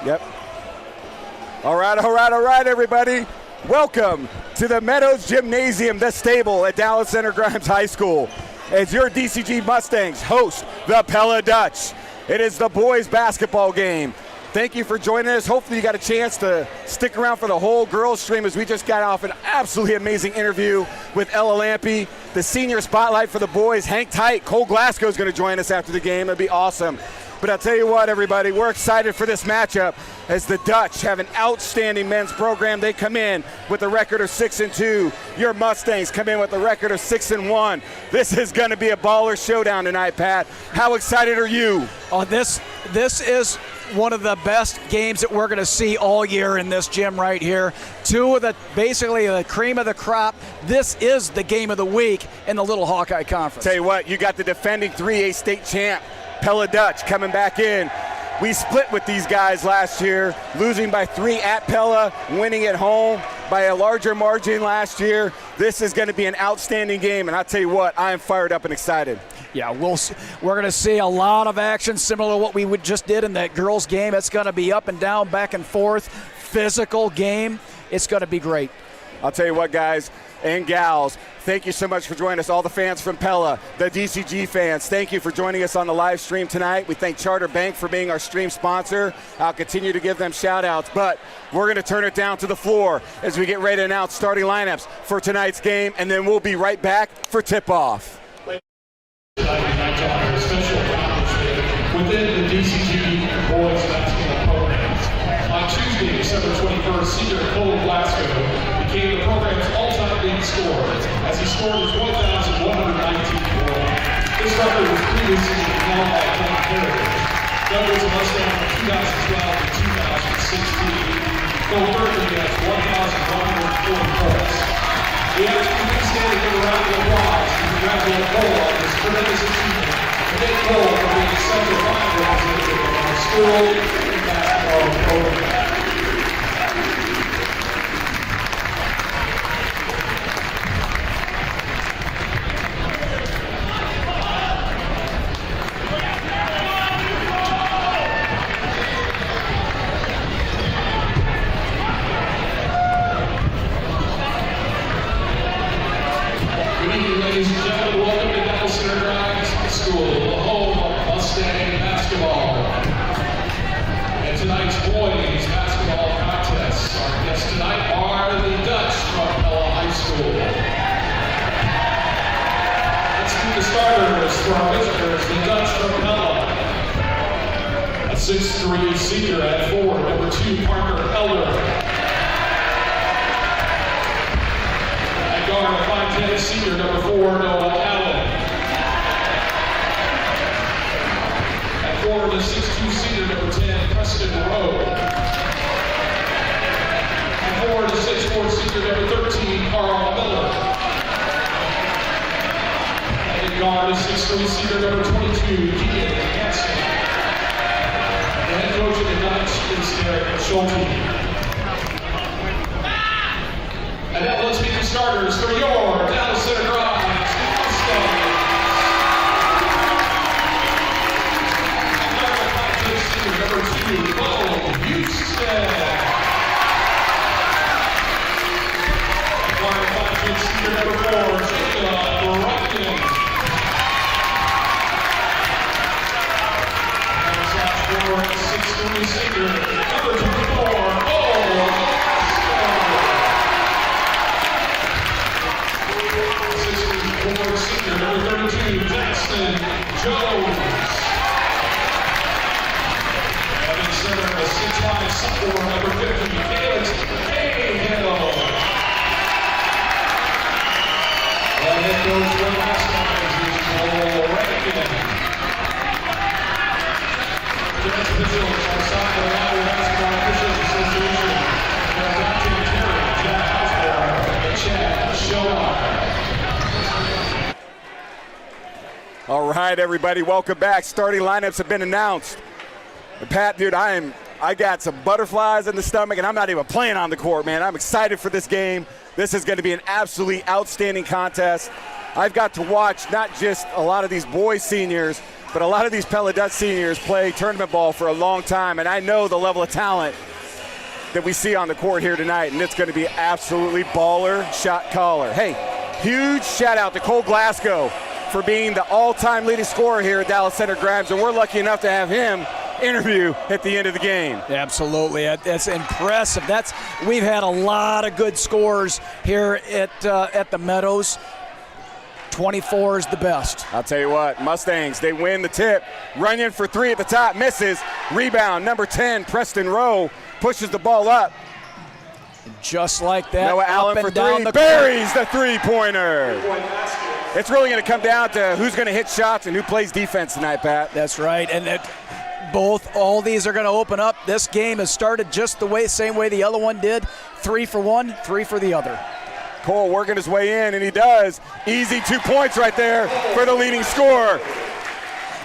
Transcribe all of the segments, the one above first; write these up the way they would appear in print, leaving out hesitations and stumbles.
Yep. All right, everybody. Welcome to the Meadows Gymnasium, the stable at Dallas Center Grimes High School, as your DCG Mustangs host the Pella Dutch. It is the boys basketball game. Thank you for joining us. Hopefully you got a chance to stick around for the whole girls stream, as we just got off an absolutely amazing interview with Ella Lampe. The senior spotlight for the boys. Hang tight. Cole Glasgow is going to join us after the game. It'll be awesome. But I'll tell you what, everybody, we're excited for this matchup as the Dutch have an outstanding men's program. They come in with a record of 6-2. Your Mustangs come in with a record of 6-1. This is going to be a baller showdown tonight, Pat. How excited are you? Oh, this is one of the best games that we're going to see all year in this gym right here. Two of basically the cream of the crop. This is the game of the week in the Little Hawkeye Conference. Tell you what, you got the defending 3A state champ, Pella Dutch, coming back in. We split with these guys last year, losing by 3 at Pella, winning at home by a larger margin last year. This is going to be an outstanding game, and I'll tell you what, I am fired up and excited. Yeah, we're going to see a lot of action similar to what we just did in that girls' game. It's going to be up and down, back and forth, physical game. It's going to be great. I'll tell you what, guys and gals, thank you so much for joining us. All the fans from Pella, the DCG fans, thank you for joining us on the live stream tonight. We thank Charter Bank for being our stream sponsor. I'll continue to give them shout outs, but we're going to turn it down to the floor as we get ready to announce starting lineups for tonight's game, and then we'll be right back for tip-off. Special accomplishment within the DCG boys basketball programs. On Tuesday, December 21st, senior Cole Glasgow became the program's all-time leading scorer as he scored his 1,119 points. This record was previously held by Ken Heritage. Doug was a Mustang from 2012 to 2016. Cole currently has 1,140 points. We ask you to stand and give a round of applause to congratulate Cole on this tremendous achievement, and thank Cole for being such a fine representative of our school and basketball program. For our visitors, the Dutch from Pella. A 6'3" senior at 4, number 2, Parker Elder. At guard, a 5'10" senior, number 4, Noah Allen. At forward, a 6'2" senior, number 10, Preston Rowe. At forward, a 6'4" senior, number 13, Carl Miller. Guard is 6'3" senior, number 22, Keegan Hansen. The head coach of the Dutch is Derek Schulte. And now let's meet the starters for your Dallas Center Grimes Mustangs. Number 2, Cole Glasgow. Senior, number 4, Jacob Ryan. For 6'3" senior, number 24, Cole Glasgow. 6'4" senior, number 32, Jackson Jones. And in center, a 6'5" sophomore, number 50, Felix Cahill. The head coach for the Mustangs is Cole Rankin. Officials are signed by the Iowa Basketball Officials Association. They're Dr. Terry, Jack Osborne, and Chad Showar. All right, everybody, welcome back. Starting lineups have been announced. And Pat, dude, I got some butterflies in the stomach, and I'm not even playing on the court, man. I'm excited for this game. This is going to be an absolutely outstanding contest. I've got to watch not just a lot of these boys seniors, but a lot of these Pella Dutch seniors play tournament ball for a long time, and I know the level of talent that we see on the court here tonight, and it's going to be absolutely baller shot caller. Hey, huge shout out to Cole Glasgow for being the all-time leading scorer here at Dallas Center Grimes, and we're lucky enough to have him interview at the end of the game. Absolutely, that's impressive. We've had a lot of good scores here at the Meadows. 24 is the best. I'll tell you what, Mustangs, they win the tip. Runyon for three at the top, misses. Rebound, number 10, Preston Rowe, pushes the ball up. Just like that, Noah Allen for three, buries the three-pointer. It's really going to come down to who's going to hit shots and who plays defense tonight, Pat. That's right, and all these are going to open up. This game has started just the same way the other one did. 3 for one, 3 for the other. Cole working his way in, and he does. Easy 2 points right there for the leading scorer.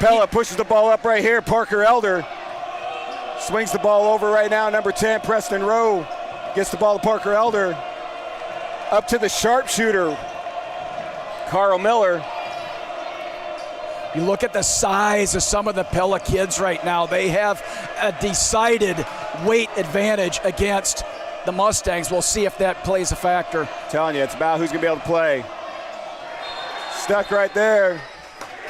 Pella pushes the ball up right here. Parker Elder swings the ball over right now. Number 10, Preston Rowe, gets the ball to Parker Elder. Up to the sharpshooter, Carl Miller. You look at the size of some of the Pella kids right now. They have a decided weight advantage against the Mustangs. We'll see if that plays a factor. Telling you, it's about who's going to be able to play. Stuck right there.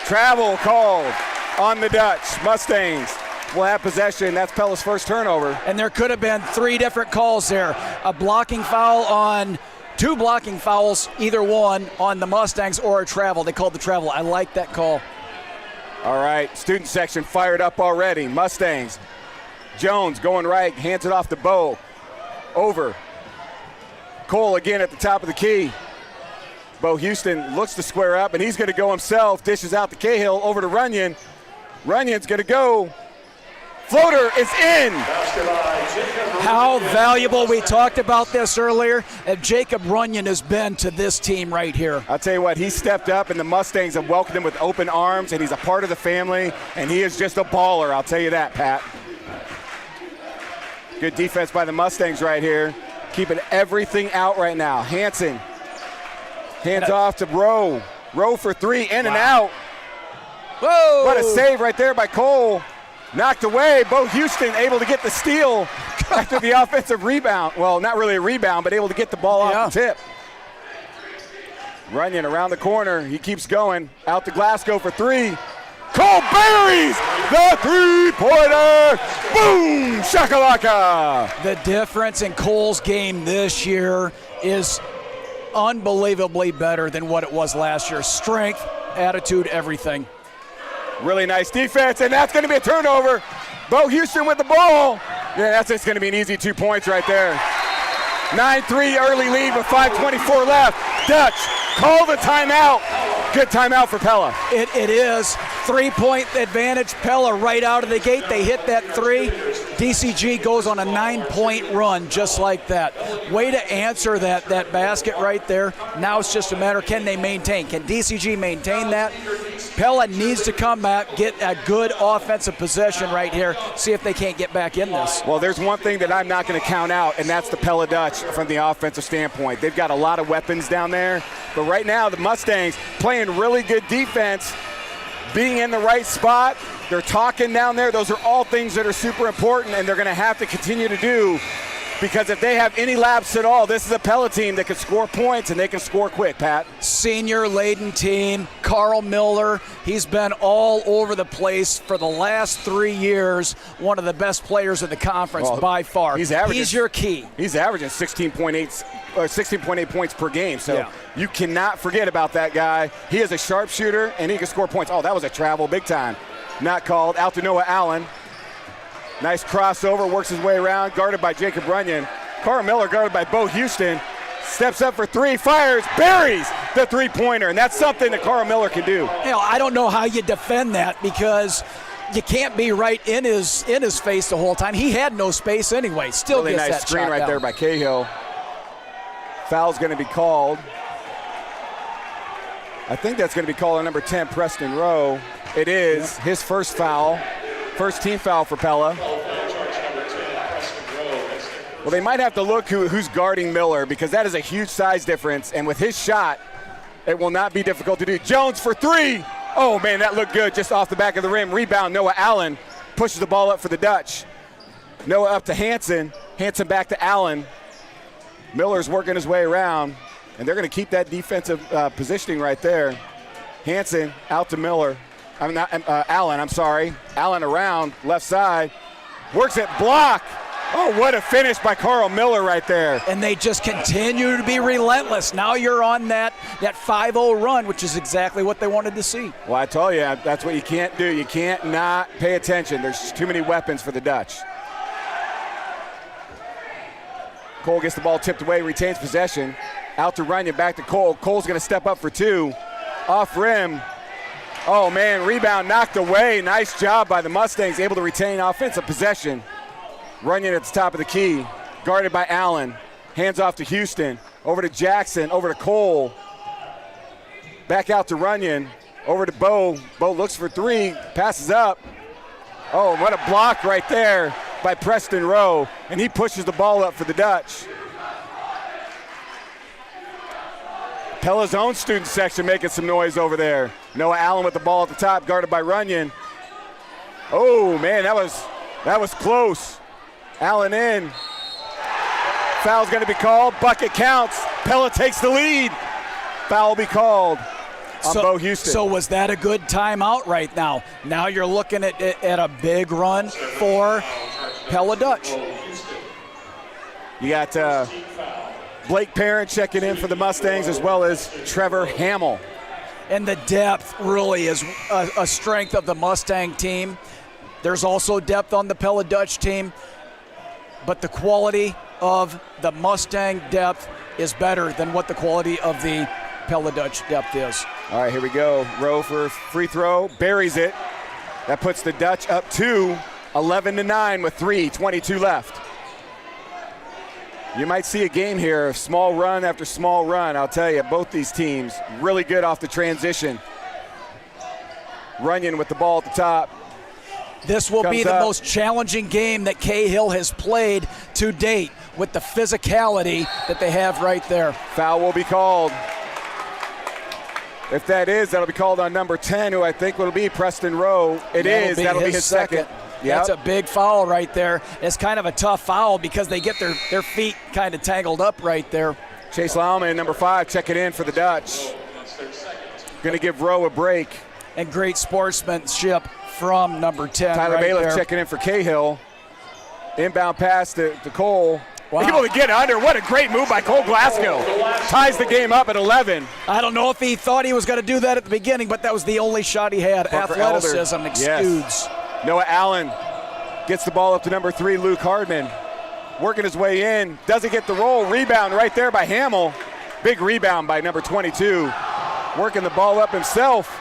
Travel called on the Dutch. Mustangs will have possession. That's Pella's first turnover. And there could have been 3 different calls there. A blocking foul on 2 blocking fouls, either one on the Mustangs, or a travel. They called the travel. I like that call. All right, student section fired up already. Mustangs. Jones going right, hands it off to Bo. Over. Cole again at the top of the key. Bo Houston looks to square up, and he's going to go himself. Dishes out to Cahill, over to Runyon. Runyon's going to go. Floater is in. How valuable, we talked about this earlier, Jacob Runyon has been to this team right here. I'll tell you what, he stepped up, and the Mustangs have welcomed him with open arms, and he's a part of the family, and he is just a baller, I'll tell you that, Pat. Good defense by the Mustangs right here, keeping everything out right now. Hanson, hands off to Rowe. Rowe for 3, in and out. Whoa! What a save right there by Cole. Knocked away. Bo Houston able to get the steal after the offensive rebound. Well, not really a rebound, but able to get the ball off the tip. Runyon around the corner. He keeps going. Out to Glasgow for 3. Cole buries the three-pointer. Boom! Shakalaka! The difference in Cole's game this year is unbelievably better than what it was last year. Strength, attitude, everything. Really nice defense, and that's going to be a turnover. Bo Houston with the ball. Yeah, that's just going to be an easy 2 points right there. 9-3 early lead with 5:24 left. Dutch, call the timeout. Good timeout for Pella. It is. 3-point advantage. Pella right out of the gate. They hit that 3. DCG goes on a 9-point run just like that. Way to answer that basket right there. Now it's just a matter, can they maintain? Can DCG maintain that? Pella needs to come back, get a good offensive possession right here, see if they can't get back in this. Well, there's one thing that I'm not going to count out, and that's the Pella Dutch from the offensive standpoint. They've got a lot of weapons down there, but right now the Mustangs playing really good defense, being in the right spot. They're talking down there. Those are all things that are super important, and they're going to have to continue to do, because if they have any lapse at all, this is a Pella team that can score points, and they can score quick, Pat. Senior-laden team. Carl Miller, he's been all over the place for the last 3 years. One of the best players in the conference by far. He's your key. He's averaging 16.8 points per game, so you cannot forget about that guy. He is a sharpshooter, and he can score points. Oh, that was a travel big time. Not called. Out to Noah Allen. Nice crossover, works his way around, guarded by Jacob Runyon. Carl Miller guarded by Bo Houston. Steps up for 3, fires, buries the three-pointer, and that's something that Carl Miller can do. You know, I don't know how you defend that, because you can't be right in his face the whole time. He had no space anyway. Still really gets nice that screen shot right down there by Cahill. Foul's going to be called. I think that's going to be called on number 10, Preston Rowe. It is his first foul. First team foul for Pella. Well, they might have to look who's guarding Miller, because that is a huge size difference, and with his shot, it will not be difficult to do. Jones for 3 Oh, man, that looked good just off the back of the rim. Rebound, Noah Allen pushes the ball up for the Dutch. Noah up to Hansen. Hansen back to Allen. Miller's working his way around, and they're going to keep that defensive positioning right there. Hansen out to Miller. Allen, I'm sorry. Allen around, left side. Works it, block. Oh, what a finish by Carl Miller right there. And they just continue to be relentless. Now you're on that 5-0 run, which is exactly what they wanted to see. Well, I told you, that's what you can't do. You can't not pay attention. There's too many weapons for the Dutch. Cole gets the ball tipped away, retains possession. Out to Runyon, back to Cole. Cole's going to step up for two. Off rim. Oh, man, rebound knocked away. Nice job by the Mustangs, able to retain offensive possession. Runyon at the top of the key, guarded by Allen. Hands off to Houston, over to Jackson, over to Cole. Back out to Runyon, over to Bo. Bo looks for three, passes up. Oh, what a block right there by Preston Rowe, and he pushes the ball up for the Dutch. Pella's own student section making some noise over there. Noah Allen with the ball at the top, guarded by Runyon. Oh, man, that was close. Allen in. Foul's going to be called. Bucket counts. Pella takes the lead. Foul will be called on Bo Houston. So was that a good timeout right now? Now you're looking at a big run for Pella Dutch. You got Blake Perrin checking in for the Mustangs, as well as Trevor Hamill. And the depth really is a strength of the Mustang team. There's also depth on the Pella Dutch team, but the quality of the Mustang depth is better than what the quality of the Pella Dutch depth is. All right, here we go. Rowe for free throw, buries it. That puts the Dutch up to 11-9 with 3:22 left. You might see a game here of small run after small run. I'll tell you, both these teams really good off the transition. Runyon with the ball at the top. This will be the most challenging game that Cahill has played to date with the physicality that they have right there. Foul will be called. If that is, that'll be called on number 10, who I think will be Preston Rowe. That'll be his second. Yep. That's a big foul right there. It's kind of a tough foul because they get their feet kind of tangled up right there. Chase Lauman, number 5, checking in for the Dutch. Going to give Rowe a break. And great sportsmanship from number 10. Tyler Bailiff checking in for Cahill. Inbound pass to Cole. Wow. Able to get under. What a great move by Cole Glasgow. Ties the game up at 11. I don't know if he thought he was going to do that at the beginning, but that was the only shot he had. Parker Athleticism Elder. exudes. Yes. Noah Allen gets the ball up to number 3, Luke Hardman. Working his way in. Doesn't get the roll. Rebound right there by Hamill. Big rebound by number 22. Working the ball up himself.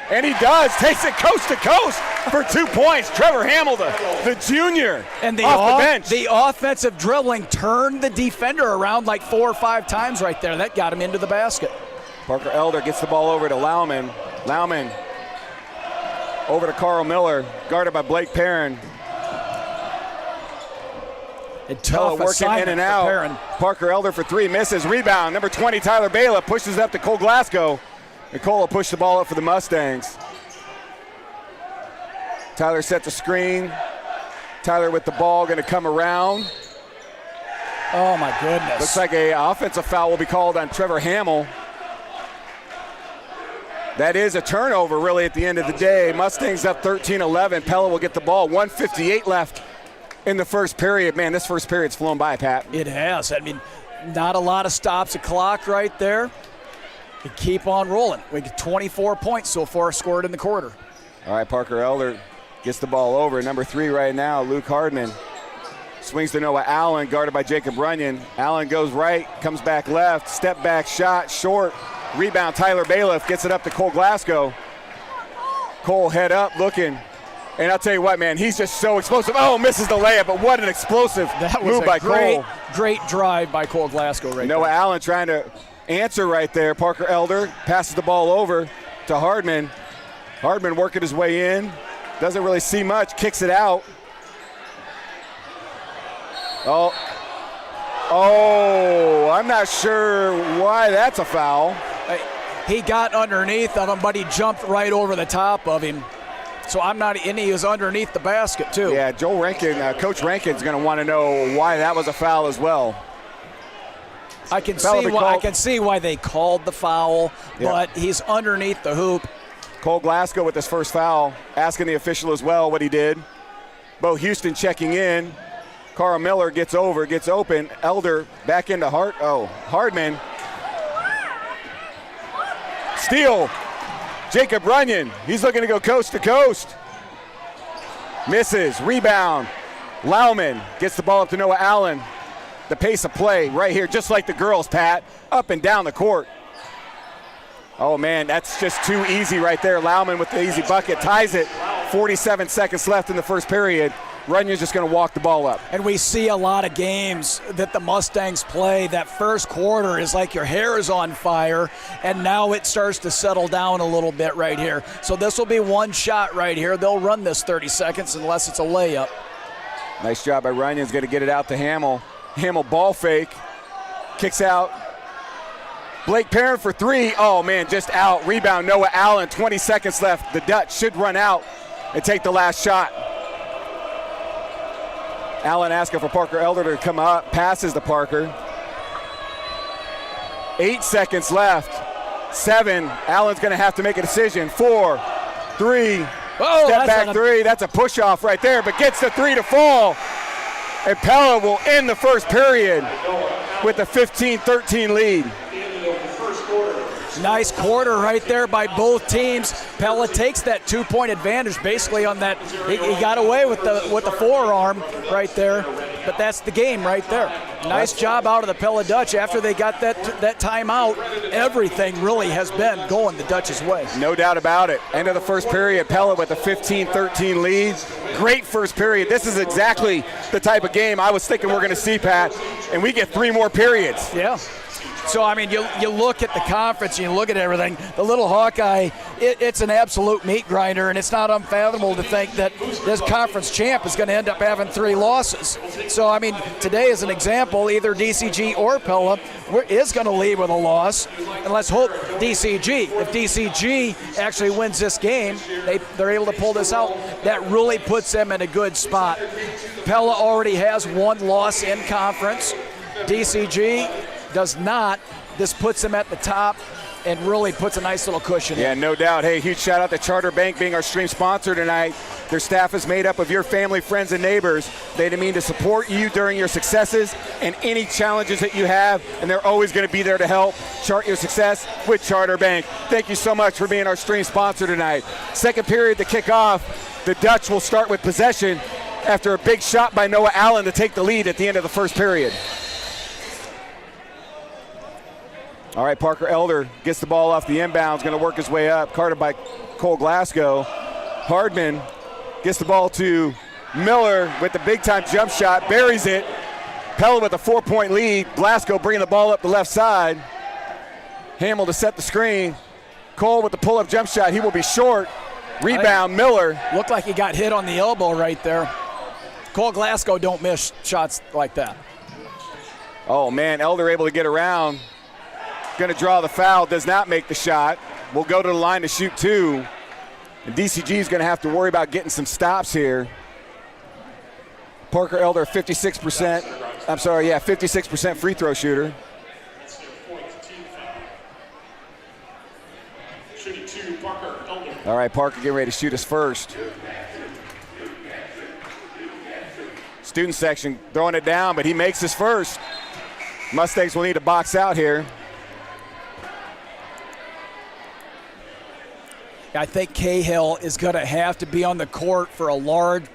And he does. Takes it coast to coast for 2 points. Trevor Hamill, the junior, and off the bench. The offensive dribbling turned the defender around like 4 or 5 times right there. That got him into the basket. Parker Elder gets the ball over to Lauman. Lauman over to Carl Miller, guarded by Blake Perrin. Tough working in and out. Perrin. Parker Elder for 3, misses. Rebound. Number 20, Tyler Bailiff, pushes up to Cole Glasgow. And Cole will push the ball up for the Mustangs. Tyler sets a screen. Tyler with the ball, going to come around. Oh, my goodness. Looks like an offensive foul will be called on Trevor Hamill. That is a turnover, really, at the end of the day. Mustangs up 13-11. Pella will get the ball. 1:58 left in the first period. Man, this first period's flown by, Pat. It has. I mean, not a lot of stops. A clock right there. We keep on rolling. We get 24 points so far scored in the quarter. All right, Parker Elder gets the ball over. Number 3 right now, Luke Hardman. Swings to Noah Allen, guarded by Jacob Runyon. Allen goes right, comes back left. Step back shot, short. Rebound, Tyler Bailiff gets it up to Cole Glasgow. Cole head up, looking. And I'll tell you what, man, he's just so explosive. Oh, misses the layup, but what an explosive move by Cole. Great drive by Cole Glasgow right there. Noah Allen trying to answer right there. Parker Elder passes the ball over to Hardman. Hardman working his way in. Doesn't really see much, kicks it out. Oh, I'm not sure why that's a foul. He got underneath of him, but he jumped right over the top of him. So and he was underneath the basket too. Yeah, Joel Rankin, Coach Rankin's going to want to know why that was a foul as well. I can see why they called the foul, but he's underneath the hoop. Cole Glasgow with his first foul, asking the official as well what he did. Bo Houston checking in. Carl Miller gets open. Elder back into Hardman. Steal. Jacob Runyon, he's looking to go coast to coast. Misses, rebound. Lauman gets the ball up to Noah Allen. The pace of play right here, just like the girls, Pat, up and down the court. Oh man, that's just too easy right there. Lauman with the easy bucket, ties it. 47 seconds left in the first period. Runyon's just going to walk the ball up. And we see a lot of games that the Mustangs play. That first quarter is like your hair is on fire, and now it starts to settle down a little bit right here. So this will be one shot right here. They'll run this 30 seconds unless it's a layup. Nice job by Runyon's going to get it out to Hamill. Hamill ball fake, kicks out. Blake Perrin for three. Oh man, just out. Rebound Noah Allen, 20 seconds left. The Dutch should run out and take the last shot. Allen asking for Parker Elder to come up, passes to Parker. 8 seconds left. 7. Allen's going to have to make a decision. 4, 3. Step back three. That's a push off right there, but gets the three to fall. And Pella will end the first period with a 15-13 lead. Nice quarter right there by both teams. Pella takes that 2-point advantage basically on that. He got away with the forearm right there, but that's the game right there. Nice job out of the Pella Dutch. After they got that timeout, everything really has been going the Dutch's way. No doubt about it. End of the first period, Pella with a 15-13 lead. Great first period. This is exactly the type of game I was thinking we're going to see, Pat, and we get 3 more periods. Yeah. So, I mean, you look at the conference, you look at everything. The little Hawkeye, it's an absolute meat grinder, and it's not unfathomable to think that this conference champ is going to end up having 3 losses. So, I mean, today is an example, either DCG or Pella is going to leave with a loss. And let's hope DCG. If DCG actually wins this game, they're able to pull this out. That really puts them in a good spot. Pella already has 1 loss in conference. DCG does not. This puts them at the top and really puts a nice little cushion in. Yeah, no doubt. Hey, huge shout out to Charter Bank being our stream sponsor tonight. Their staff is made up of your family, friends, and neighbors. They mean to support you during your successes and any challenges that you have, and they're always going to be there to help chart your success with Charter Bank. Thank you so much for being our stream sponsor tonight. Second period to kick off. The Dutch will start with possession after a big shot by Noah Allen to take the lead at the end of the first period. All right, Parker Elder gets the ball off the inbounds, going to work his way up. Guarded by Cole Glasgow. Hardman gets the ball to Miller with the big-time jump shot, buries it. Pella with a 4-point lead. Glasgow bringing the ball up the left side. Hamill to set the screen. Cole with the pull-up jump shot. He will be short. Rebound, Miller. Looked like he got hit on the elbow right there. Cole Glasgow don't miss shots like that. Oh, man, Elder able to get around. Going to draw the foul, does not make the shot. We'll go to the line to shoot 2. And DCG is going to have to worry about getting some stops here. Parker Elder, 56% free throw shooter. All right, Parker getting ready to shoot his first. Student section throwing it down, but he makes his first. Mustangs will need to box out here. I think Cahill is going to have to be on the court for a large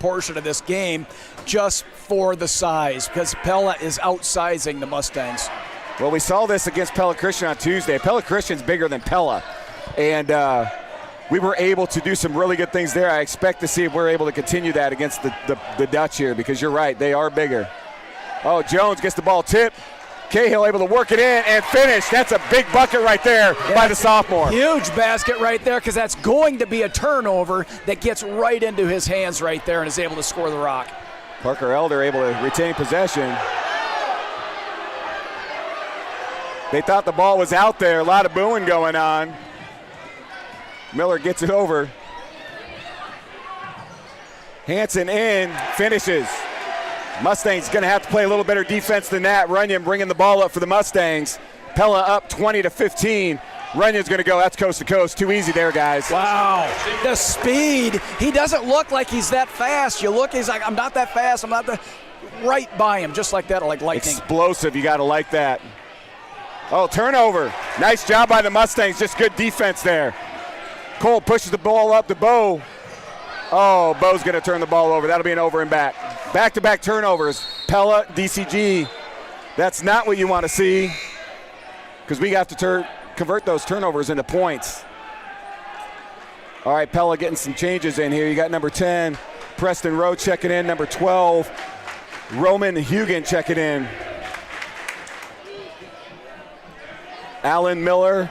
portion of this game just for the size, because Pella is outsizing the Mustangs. Well, we saw this against Pella Christian on Tuesday. Pella Christian's bigger than Pella, and we were able to do some really good things there. I expect to see if we're able to continue that against the Dutch here, because you're right, they are bigger. Oh, Jones gets the ball tipped. Cahill able to work it in and finish. That's a big bucket right there by the sophomore. Huge basket right there, because that's going to be a turnover that gets right into his hands right there and is able to score the rock. Parker Elder able to retain possession. They thought the ball was out there. A lot of booing going on. Miller gets it over. Hansen in, finishes. Mustangs going to have to play a little better defense than that. Runyon bringing the ball up for the Mustangs. Pella up 20-15. Runyon's going to go. That's coast to coast. Too easy there, guys. Wow. The speed. He doesn't look like he's that fast. You look, he's like, I'm not that fast. I'm not that. Right by him, just like that, like lightning. Explosive. You got to like that. Oh, turnover. Nice job by the Mustangs. Just good defense there. Cole pushes the ball up to Bo. Oh, Bo's going to turn the ball over. That'll be an over and back. Back-to-back turnovers. Pella, DCG. That's not what you want to see, because we have to convert those turnovers into points. All right, Pella getting some changes in here. You got number 10, Preston Rowe checking in. Number 12, Roman Hugan checking in. Allen Miller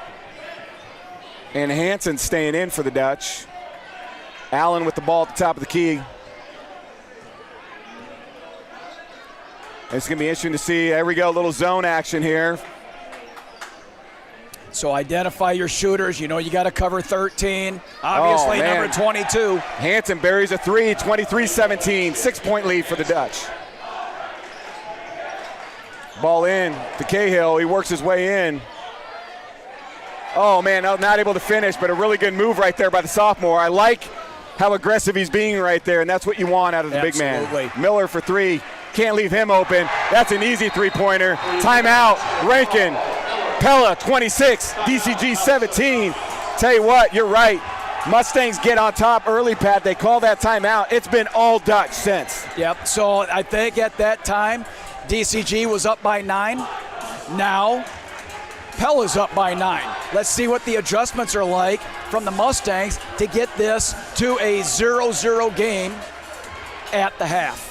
and Hansen staying in for the Dutch. Allen with the ball at the top of the key. It's going to be interesting to see. There we go, a little zone action here. So identify your shooters. You know you got to cover 13. Obviously, number 22. Hansen buries a three, 23-17. 6-point lead for the Dutch. Ball in to Cahill. He works his way in. Oh, man, not able to finish, but a really good move right there by the sophomore. I like how aggressive he's being right there, and that's what you want out of the big man. Miller for three. Can't leave him open. That's an easy three-pointer. Timeout. Rankin. Pella 26, DCG 17. Tell you what, you're right. Mustangs get on top early, Pat. They call that timeout. It's been all Dutch since. Yep, so I think at that time, DCG was up by 9. Now, Pella's up by 9. Let's see what the adjustments are like from the Mustangs to get this to a 0-0 game at the half.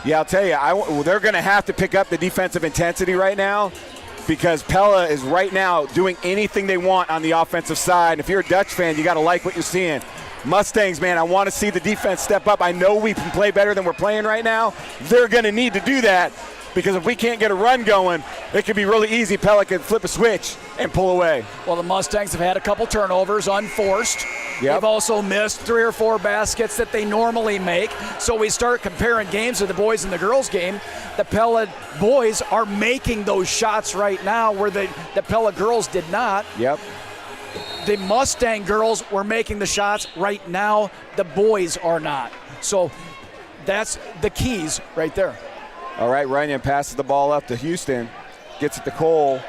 Yeah, I'll tell you, they're going to have to pick up the defensive intensity right now, because Pella is right now doing anything they want on the offensive side. If you're a Dutch fan, you got to like what you're seeing. Mustangs, man, I want to see the defense step up. I know we can play better than we're playing right now. They're going to need to do that, because if we can't get a run going, it could be really easy. Pella could flip a switch and pull away. Well, the Mustangs have had a couple turnovers, unforced. Yep. They've also missed 3 or 4 baskets that they normally make. So we start comparing games of the boys and the girls game. The Pella boys are making those shots right now where the Pella girls did not. Yep. The Mustang girls were making the shots right now. The boys are not. So that's the keys right there. All right, Runyon passes the ball up to Houston. Gets it to Cole.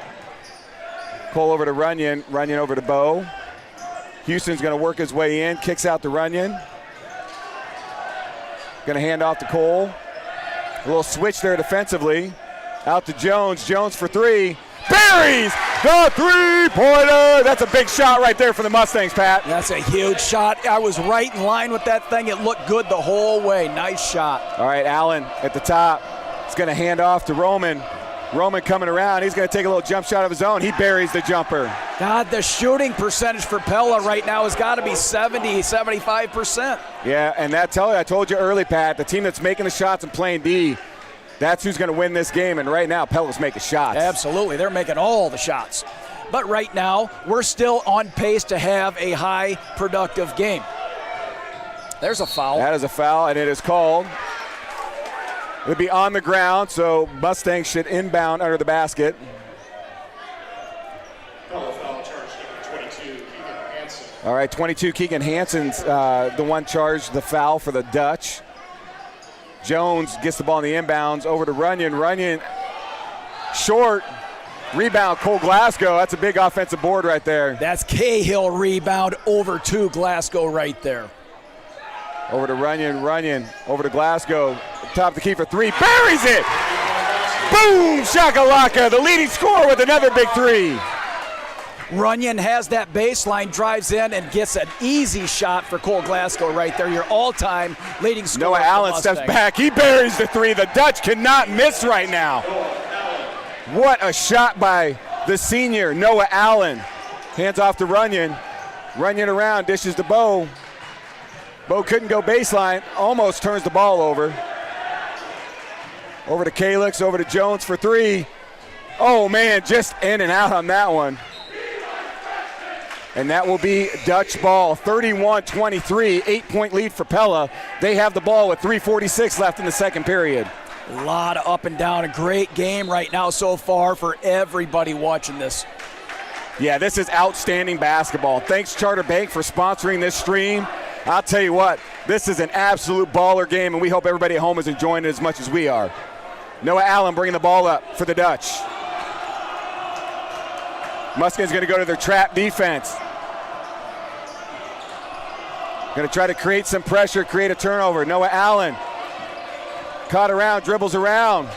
Cole over to Runyon. Runyon over to Bo. Houston's going to work his way in. Kicks out to Runyon. Going to hand off to Cole. A little switch there defensively. Out to Jones. Jones for three. Buries the three-pointer. That's a big shot right there for the Mustangs, Pat. That's a huge shot. I was right in line with that thing. It looked good the whole way. Nice shot. All right, Allen at the top. He's going to hand off to Roman. Roman coming around. He's going to take a little jump shot of his own. He buries the jumper. God, the shooting percentage for Pella right now has got to be 70, 75%. Yeah, and I told you early, Pat, the team that's making the shots and playing D, that's who's going to win this game. And right now, Pella's making shots. Absolutely. They're making all the shots. But right now, we're still on pace to have a high productive game. There's a foul. That is a foul, and it is called. It'll be on the ground, so Mustangs should inbound under the basket. Foul charge number 22, Keegan Hansen. All right, 22, Keegan Hansen's the one charged the foul for the Dutch. Jones gets the ball in the inbounds over to Runyon. Runyon short. Rebound, Cole Glasgow. That's a big offensive board right there. That's Cahill rebound over to Glasgow right there. Over to Runyon. Runyon over to Glasgow. Top of the key for three. Buries it! Boom! Shakalaka, the leading scorer with another big three. Runyon has that baseline, drives in, and gets an easy shot for Cole Glasgow right there. Your all-time leading scorer. Noah Allen steps back. He buries the three. The Dutch cannot miss right now. What a shot by the senior, Noah Allen. Hands off to Runyon. Runyon around, dishes to Bo. Bo couldn't go baseline, almost turns the ball over. Over to Kalix, over to Jones for three. Oh, man, just in and out on that one. And that will be Dutch ball, 31-23, 8-point lead for Pella. They have the ball with 3:46 left in the second period. A lot of up and down. A great game right now so far for everybody watching this. Yeah, this is outstanding basketball. Thanks, Charter Bank, for sponsoring this stream. I'll tell you what, this is an absolute baller game, and we hope everybody at home is enjoying it as much as we are. Noah Allen bringing the ball up for the Dutch. Mustangs going to go to their trap defense. Going to try to create some pressure, create a turnover. Noah Allen caught around, dribbles around.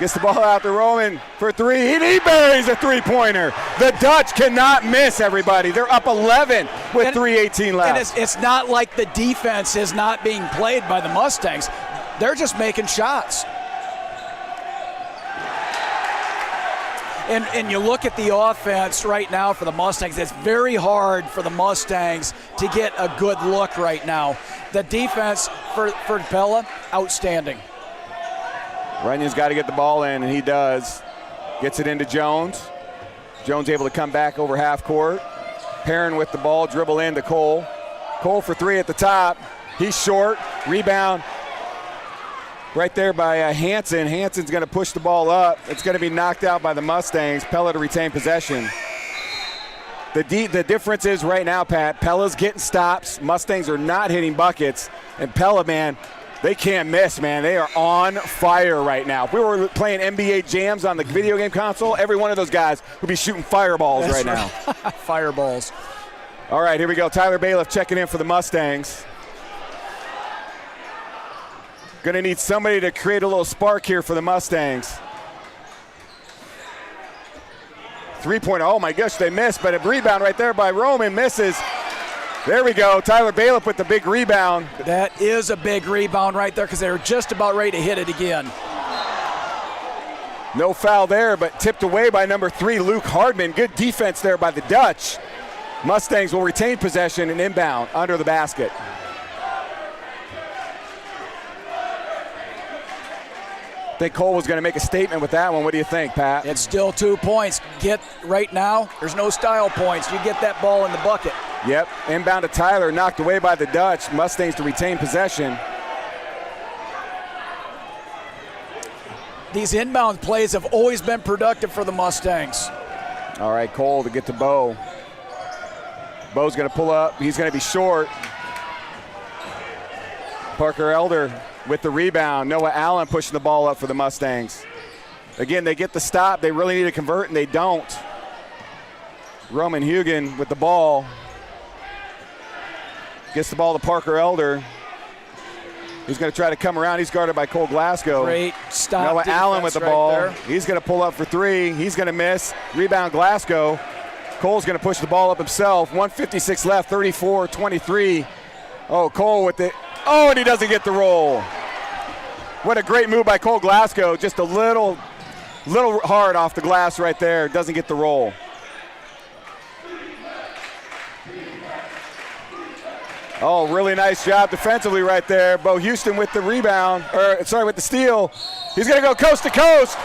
Gets the ball out to Roman for three. He buries a three-pointer. The Dutch cannot miss, everybody. They're up 11 with 3:18 left. And it's not like the defense is not being played by the Mustangs. They're just making shots. And you look at the offense right now for the Mustangs, it's very hard for the Mustangs to get a good look right now. The defense for Pella, outstanding. Runyon's got to get the ball in, and he does. Gets it into Jones. Jones able to come back over half court. Perrin with the ball, dribble into Cole. Cole for three at the top. He's short, rebound. Right there by Hansen. Hansen's going to push the ball up. It's going to be knocked out by the Mustangs. Pella to retain possession. The difference is right now, Pat, Pella's getting stops. Mustangs are not hitting buckets. And Pella, man, they can't miss, man. They are on fire right now. If we were playing NBA jams on the video game console, every one of those guys would be shooting fireballs right now. Fireballs. All right, here we go. Tyler Bailiff checking in for the Mustangs. Going to need somebody to create a little spark here for the Mustangs. Three-pointer, oh my gosh, they missed, but a rebound right there by Roman misses. There we go, Tyler Bailiff with the big rebound. That is a big rebound right there because they were just about ready to hit it again. No foul there, but tipped away by number 3, Luke Hardman. Good defense there by the Dutch. Mustangs will retain possession and inbound under the basket. I think Cole was going to make a statement with that one. What do you think, Pat? It's still 2 points. Right now, there's no style points. You get that ball in the bucket. Yep, inbound to Tyler, knocked away by the Dutch. Mustangs to retain possession. These inbound plays have always been productive for the Mustangs. All right, Cole to get to Bo. Bo's going to pull up. He's going to be short. Parker Elder with the rebound. Noah Allen pushing the ball up for the Mustangs. Again, they get the stop. They really need to convert, and they don't. Roman Hugen with the ball. Gets the ball to Parker Elder. He's going to try to come around. He's guarded by Cole Glasgow. Great stop. Noah Allen with the ball. There. He's going to pull up for three. He's going to miss. Rebound Glasgow. Cole's going to push the ball up himself. 1:56 left, 34-23. Oh, Cole with it. Oh, and he doesn't get the roll. What a great move by Cole Glasgow. Just a little hard off the glass right there. Doesn't get the roll. Oh, really nice job defensively right there. Bo Houston with the rebound, with the steal. He's going to go coast to coast.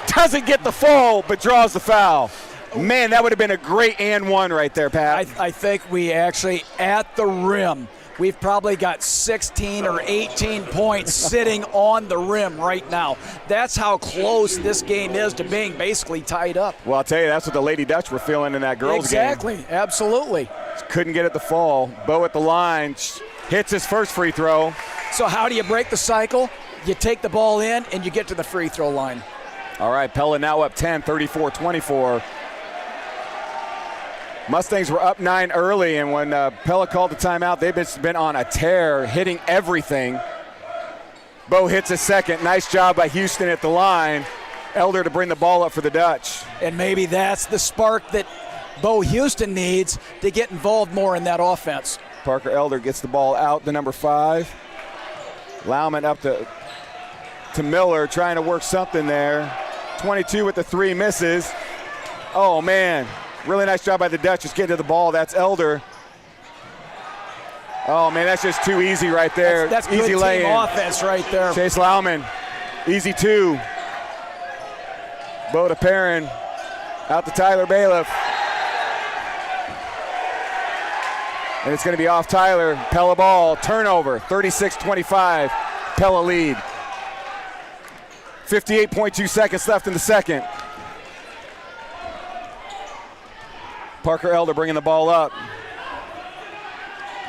Doesn't get the full, but draws the foul. Man, that would have been a great and one right there, Pat. I think we actually, at the rim, we've probably got 16 or 18 points sitting on the rim right now. That's how close this game is to being basically tied up. Well, I'll tell you, that's what the Lady Dutch were feeling in that girls' game. Exactly, absolutely. Couldn't get it to fall. Bo at the line, hits his first free throw. So how do you break the cycle? You take the ball in and you get to the free throw line. All right, Pella now up 10, 34-24. Mustangs were up 9 early, and when Pella called the timeout, they've been on a tear, hitting everything. Bo hits a second. Nice job by Houston at the line. Elder to bring the ball up for the Dutch. And maybe that's the spark that Bo Houston needs to get involved more in that offense. Parker Elder gets the ball out to number 5. Lauman up to Miller, trying to work something there. 22 with the 3, misses. Oh, man. Really nice job by the Dutch just getting to the ball. That's Elder. Oh, man, that's just too easy right there. That's easy good lay-in. team offense right there. Chase Lauman, easy 2. Bo to Perrin. Out to Tyler Bailiff. And it's going to be off Tyler. Pella ball. Turnover. 36-25. Pella lead. 58.2 seconds left in the second. Parker Elder bringing the ball up.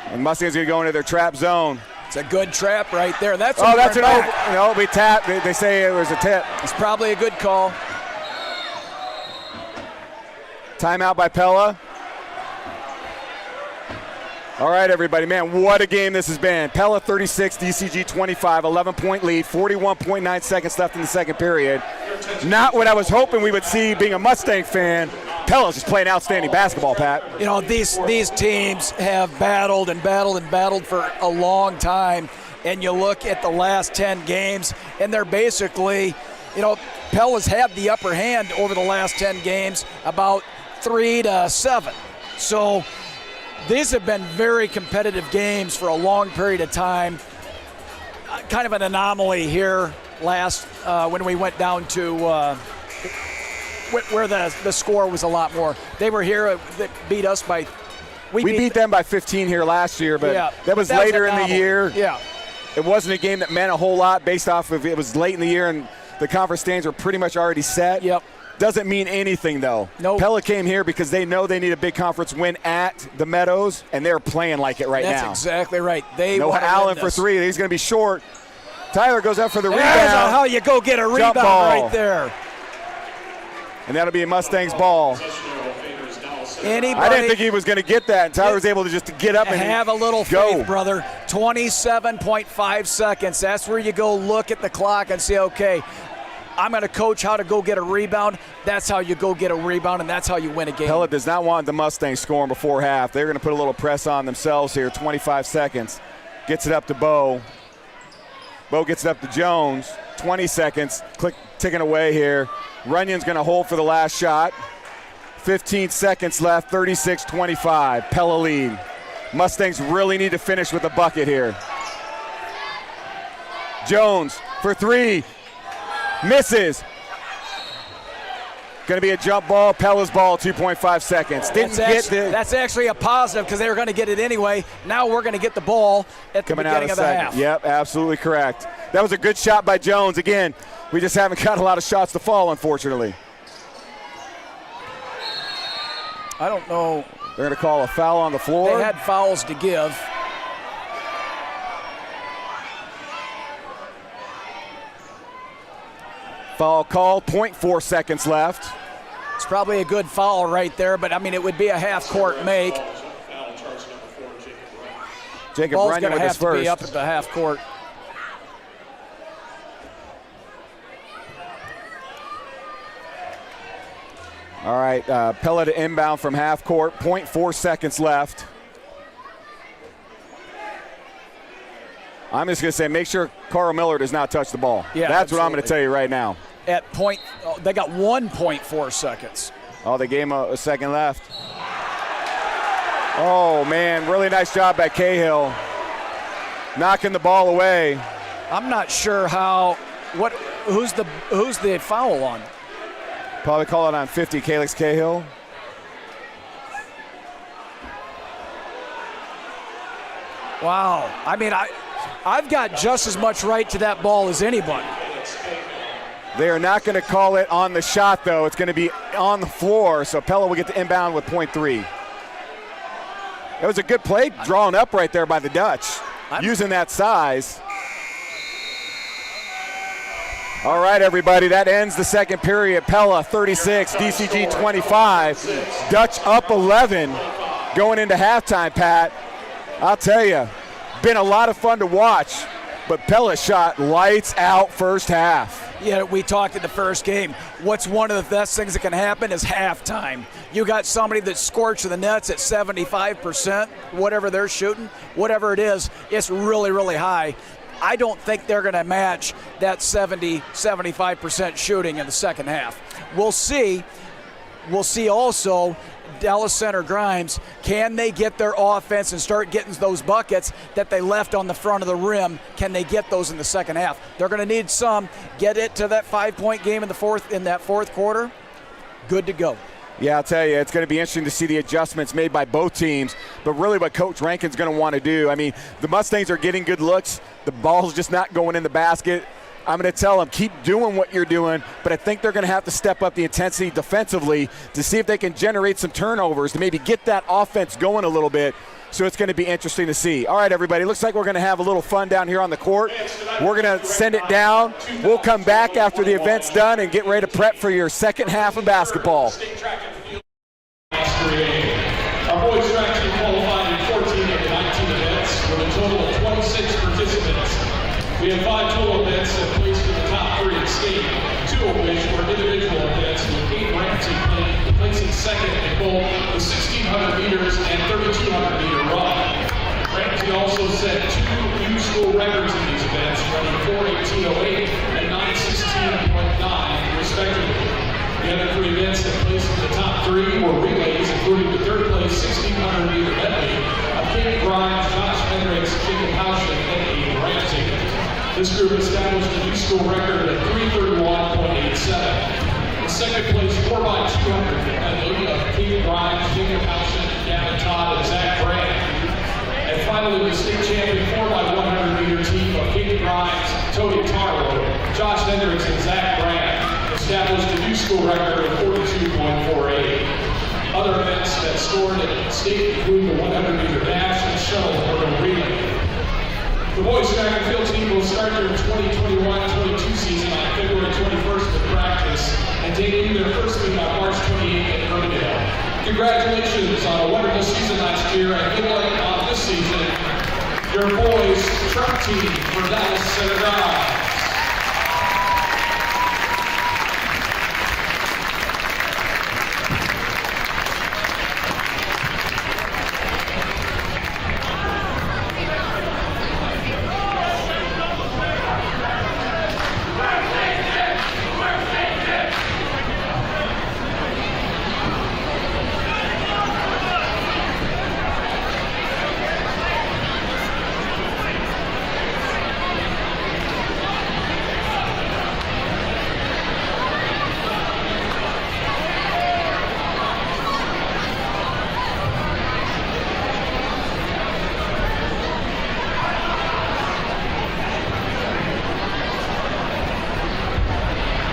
And Mustangs going to go into their trap zone. It's a good trap right there. That's an over. No, we tapped. They say it was a tip. It's probably a good call. Timeout by Pella. All right, everybody. Man, what a game this has been. Pella 36, DCG 25, 11-point lead, 41.9 seconds left in the second period. Not what I was hoping we would see being a Mustang fan. Pella's just playing outstanding basketball, Pat. You know, these teams have battled for a long time, and you look at the last 10 games, and they're basically, you know, Pella's had the upper hand over the last 10 games, about 3-7. So these have been very competitive games for a long period of time. Kind of an anomaly here last when we went down to where the score was a lot more. They were here, that beat us by. We beat them by 15 here last year, but yeah, that was later in the year. Yeah, it wasn't a game that meant a whole lot based off of it was late in the year and the conference standings were pretty much already set. Yep. Doesn't mean anything, though. Nope. Pella came here because they know they need a big conference win at the Meadows, and they're playing like it right now. That's exactly right. They no Allen for three. He's going to be short. Tyler goes up for the rebound. That's how you go get a rebound right there. And that'll be a Mustangs ball. Anybody, I didn't think he was going to get that. And Tyler was able to just get up and have a little faith, brother. 27.5 seconds. That's where you go look at the clock and say, okay, I'm going to coach how to go get a rebound. That's how you go get a rebound, and that's how you win a game. Pella does not want the Mustangs scoring before half. They're going to put a little press on themselves here. 25 seconds. Gets it up to Bo. Bo gets it up to Jones. 20 seconds. Ticking away here. Runyon's going to hold for the last shot. 15 seconds left. 36-25. Pella lead. Mustangs really need to finish with a bucket here. Jones for three. Misses. Going to be a jump ball. Pella's ball, 2.5 seconds. That's actually a positive because they were going to get it anyway. Now we're going to get the ball at the beginning of the half. Yep, absolutely correct. That was a good shot by Jones. Again, we just haven't got a lot of shots to fall, unfortunately. I don't know. They're going to call a foul on the floor. They had fouls to give. Foul called, 0.4 seconds left. It's probably a good foul right there, but I mean, it would be a half-court make. Jacob Ball's Runyon with his first. Ball's going to have to be up at the half-court. All right, Pella to inbound from half-court, 0.4 seconds left. I'm just going to say make sure Carl Miller does not touch the ball. Yeah, that's absolutely. what I'm going to tell you right now. They got 1.4 seconds. Oh, they gave him a second left. Oh, man, really nice job by Cahill. Knocking the ball away. I'm not sure who's the foul on? Probably call it on 50, Calix Cahill. Wow. I mean, I've got just as much right to that ball as anybody. They are not going to call it on the shot, though. It's going to be on the floor, so Pella will get to inbound with 0.3. It was a good play drawn up right there by the Dutch, using that size. All right, everybody, that ends the second period. Pella 36, DCG 25. Dutch up 11 going into halftime, Pat. I'll tell you, been a lot of fun to watch, but Pella shot lights out first half. Yeah, we talked in the first game. What's one of the best things that can happen is halftime. You got somebody that's scorching the nets at 75%, whatever they're shooting, whatever it is, it's really, really high. I don't think they're going to match that 75% shooting in the second half. We'll see. we'll see also Dallas Center Grimes, can they get their offense and start getting those buckets that they left on the front of the rim? Can they get those in the second half? They're going to need some. Get it to that 5-point game in that fourth quarter. Good to go. Yeah, I'll tell you, it's going to be interesting to see the adjustments made by both teams, but really what Coach Rankin's going to want to do. I mean, the Mustangs are getting good looks. The ball's just not going in the basket. I'm going to tell them, keep doing what you're doing, but I think they're going to have to step up the intensity defensively to see if they can generate some turnovers to maybe get that offense going a little bit. So it's going to be interesting to see. All right, everybody, looks like we're going to have a little fun down here on the court. We're going to send it down. We'll come back after the event's done and get ready to prep for your second half of basketball. Our boys track team qualified in 14 of the 19 events with a total of 26 participants. We have 5 total events that placed in the top 3 of state, 2 of which were individual events, with Kate Ramsey placing second in both the 1,600 meters and 3,200 meter run. Ramsey also set 2 new school records in these events, running 4:18.08 and 9:16.9 respectively. The other 3 events that placed in the top 3 were relays, including the third place 1,600 meter medley of Kate Grimes, Josh Hendricks, Jacob Hauschen, and Aiden Ramsey. This group established a new school record at 3:31.87. In second place, 4x200 medley of Kate Grimes, Jacob Hauschen, Gavin Todd, and Zach Grant. And finally, the state champion 4x100 meter team of Kate Grimes, Tony Taro, Josh Hendricks, and Zach Grant established a new school record of 42.48. Other events that scored at state include the 100 meter dash and shuttle hurdle relay. The boys track and field team will start their 2021-22 season on February 21st with practice and debut their first meet on March 28th at Riverdale. Congratulations on a wonderful season last year, and good luck on this season. Your boys track team for Dallas Center Grimes.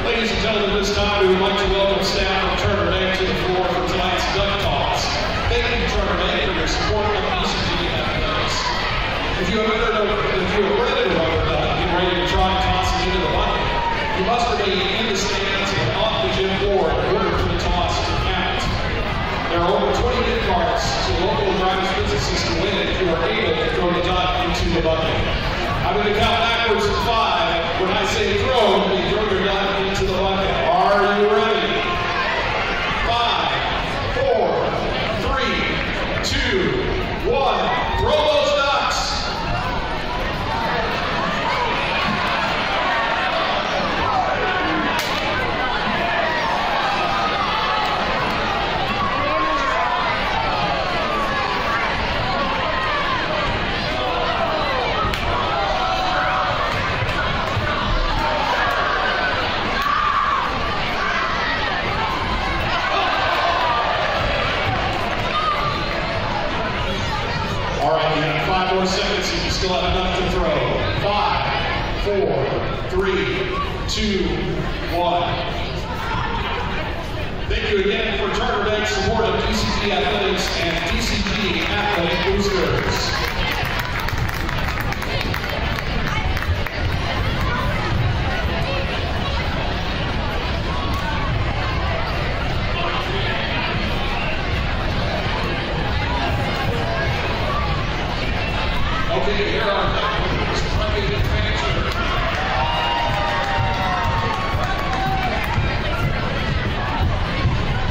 Ladies and gentlemen, this time we would like to welcome staff from Turner Bank to the floor for tonight's Duck Toss. Thank you, Turner Bank, for your support of DCG athletics. If you have rented a rubber duck and ready to try and toss it into the bucket, you must remain in the stands and off the gym floor in order for the toss to count. There are over 20 gift cards to local drivers businesses to win if you are able to throw the duck into the bucket. I'm going to count backwards to 5. When I say throw, you throw your duck into the bucket. Are you ready? 5, 4, 3, 2, 1. Throw those ducks. All right, you have 5 more seconds if you still have enough to throw. 5, 4, 3, 2, 1. Thank you again for Turner Bank's support of DCG Athletics and DCG Athletic Boosters. Okay, here are the private transfer.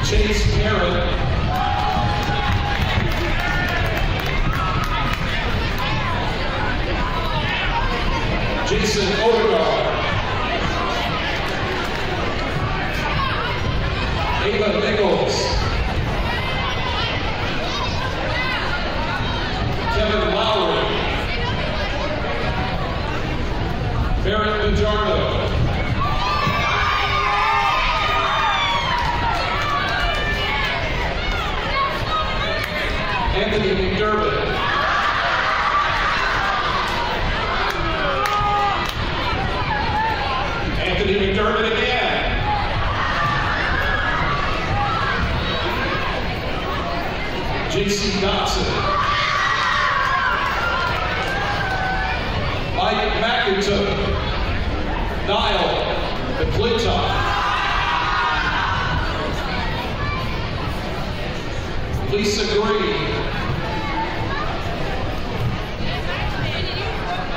Chase Garrett. Jason Odegaard. Ava Nichols. J.C. Dotson. Mike McIntosh. Niall McClintock. Lisa Green.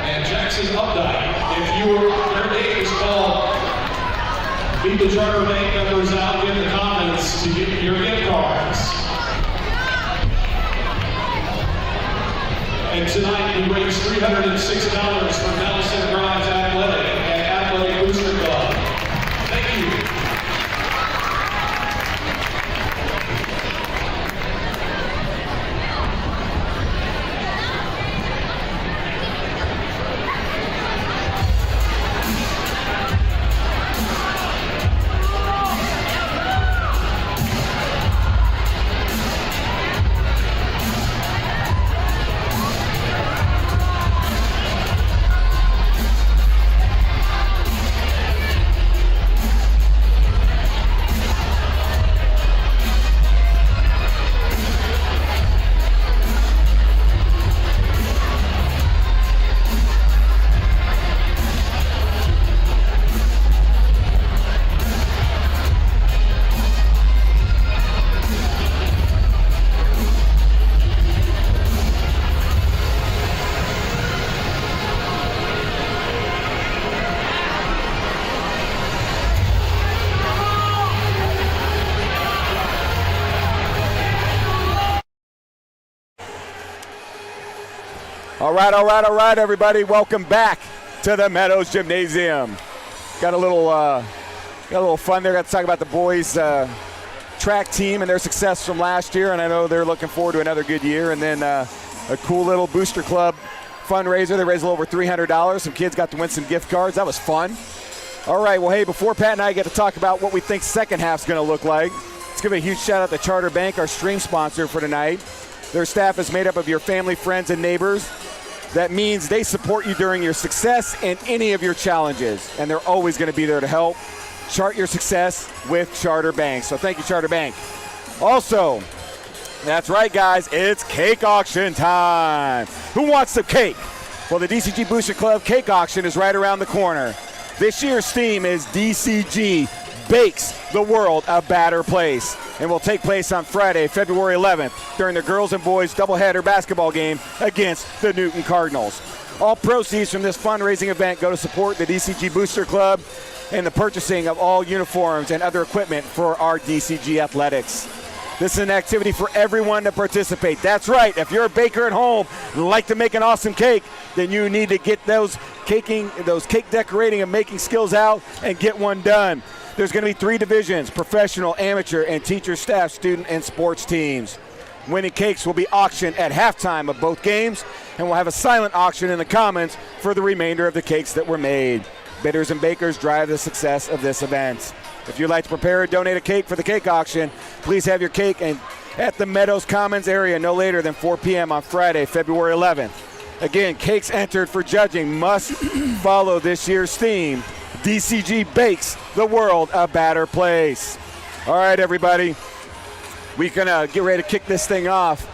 And Jackson Updike. If your name is called, leave the Charter Bank numbers out in the comments to get your gift cards. And tonight we raised $306 for Dallas Center Grimes Athletic and Athletic Booster Club. Thank you. All right, everybody. Welcome back to the Meadows Gymnasium. Got a little fun there. Got to talk about the boys track team and their success from last year, and I know they're looking forward to another good year. And then a cool little Booster Club fundraiser. They raised a little over $300. Some kids got to win some gift cards. That was fun. All right, well, hey, before Pat and I get to talk about what we think second half's going to look like, let's give a huge shout out to Charter Bank, our stream sponsor for tonight. Their staff is made up of your family, friends, and neighbors. That means they support you during your success and any of your challenges, and they're always going to be there to help. Chart your success with Charter Bank. So thank you, Charter Bank. Also, that's right, guys, it's cake auction time. Who wants some cake? Well, the DCG Booster Club cake auction is right around the corner. This year's theme is DCG Bakes the World a Better Place, and will take place on Friday, February 11th, during the girls and boys doubleheader basketball game against the Newton Cardinals. All proceeds from this fundraising event go to support the DCG Booster Club and the purchasing of all uniforms and other equipment for our DCG athletics. This is an activity for everyone to participate. That's right, if you're a baker at home and like to make an awesome cake, then you need to get those cake decorating and making skills out and get one done. There's going to be 3 divisions: professional, amateur, and teacher, staff, student, and sports teams. Winning cakes will be auctioned at halftime of both games, and we'll have a silent auction in the commons for the remainder of the cakes that were made. Bidders and bakers drive the success of this event. If you'd like to prepare or donate a cake for the cake auction, please have your cake at the Meadows Commons area no later than 4 p.m. on Friday, February 11th. Again, cakes entered for judging must follow this year's theme: DCG Bakes the World a Better Place. All right, everybody, we can get ready to kick this thing off.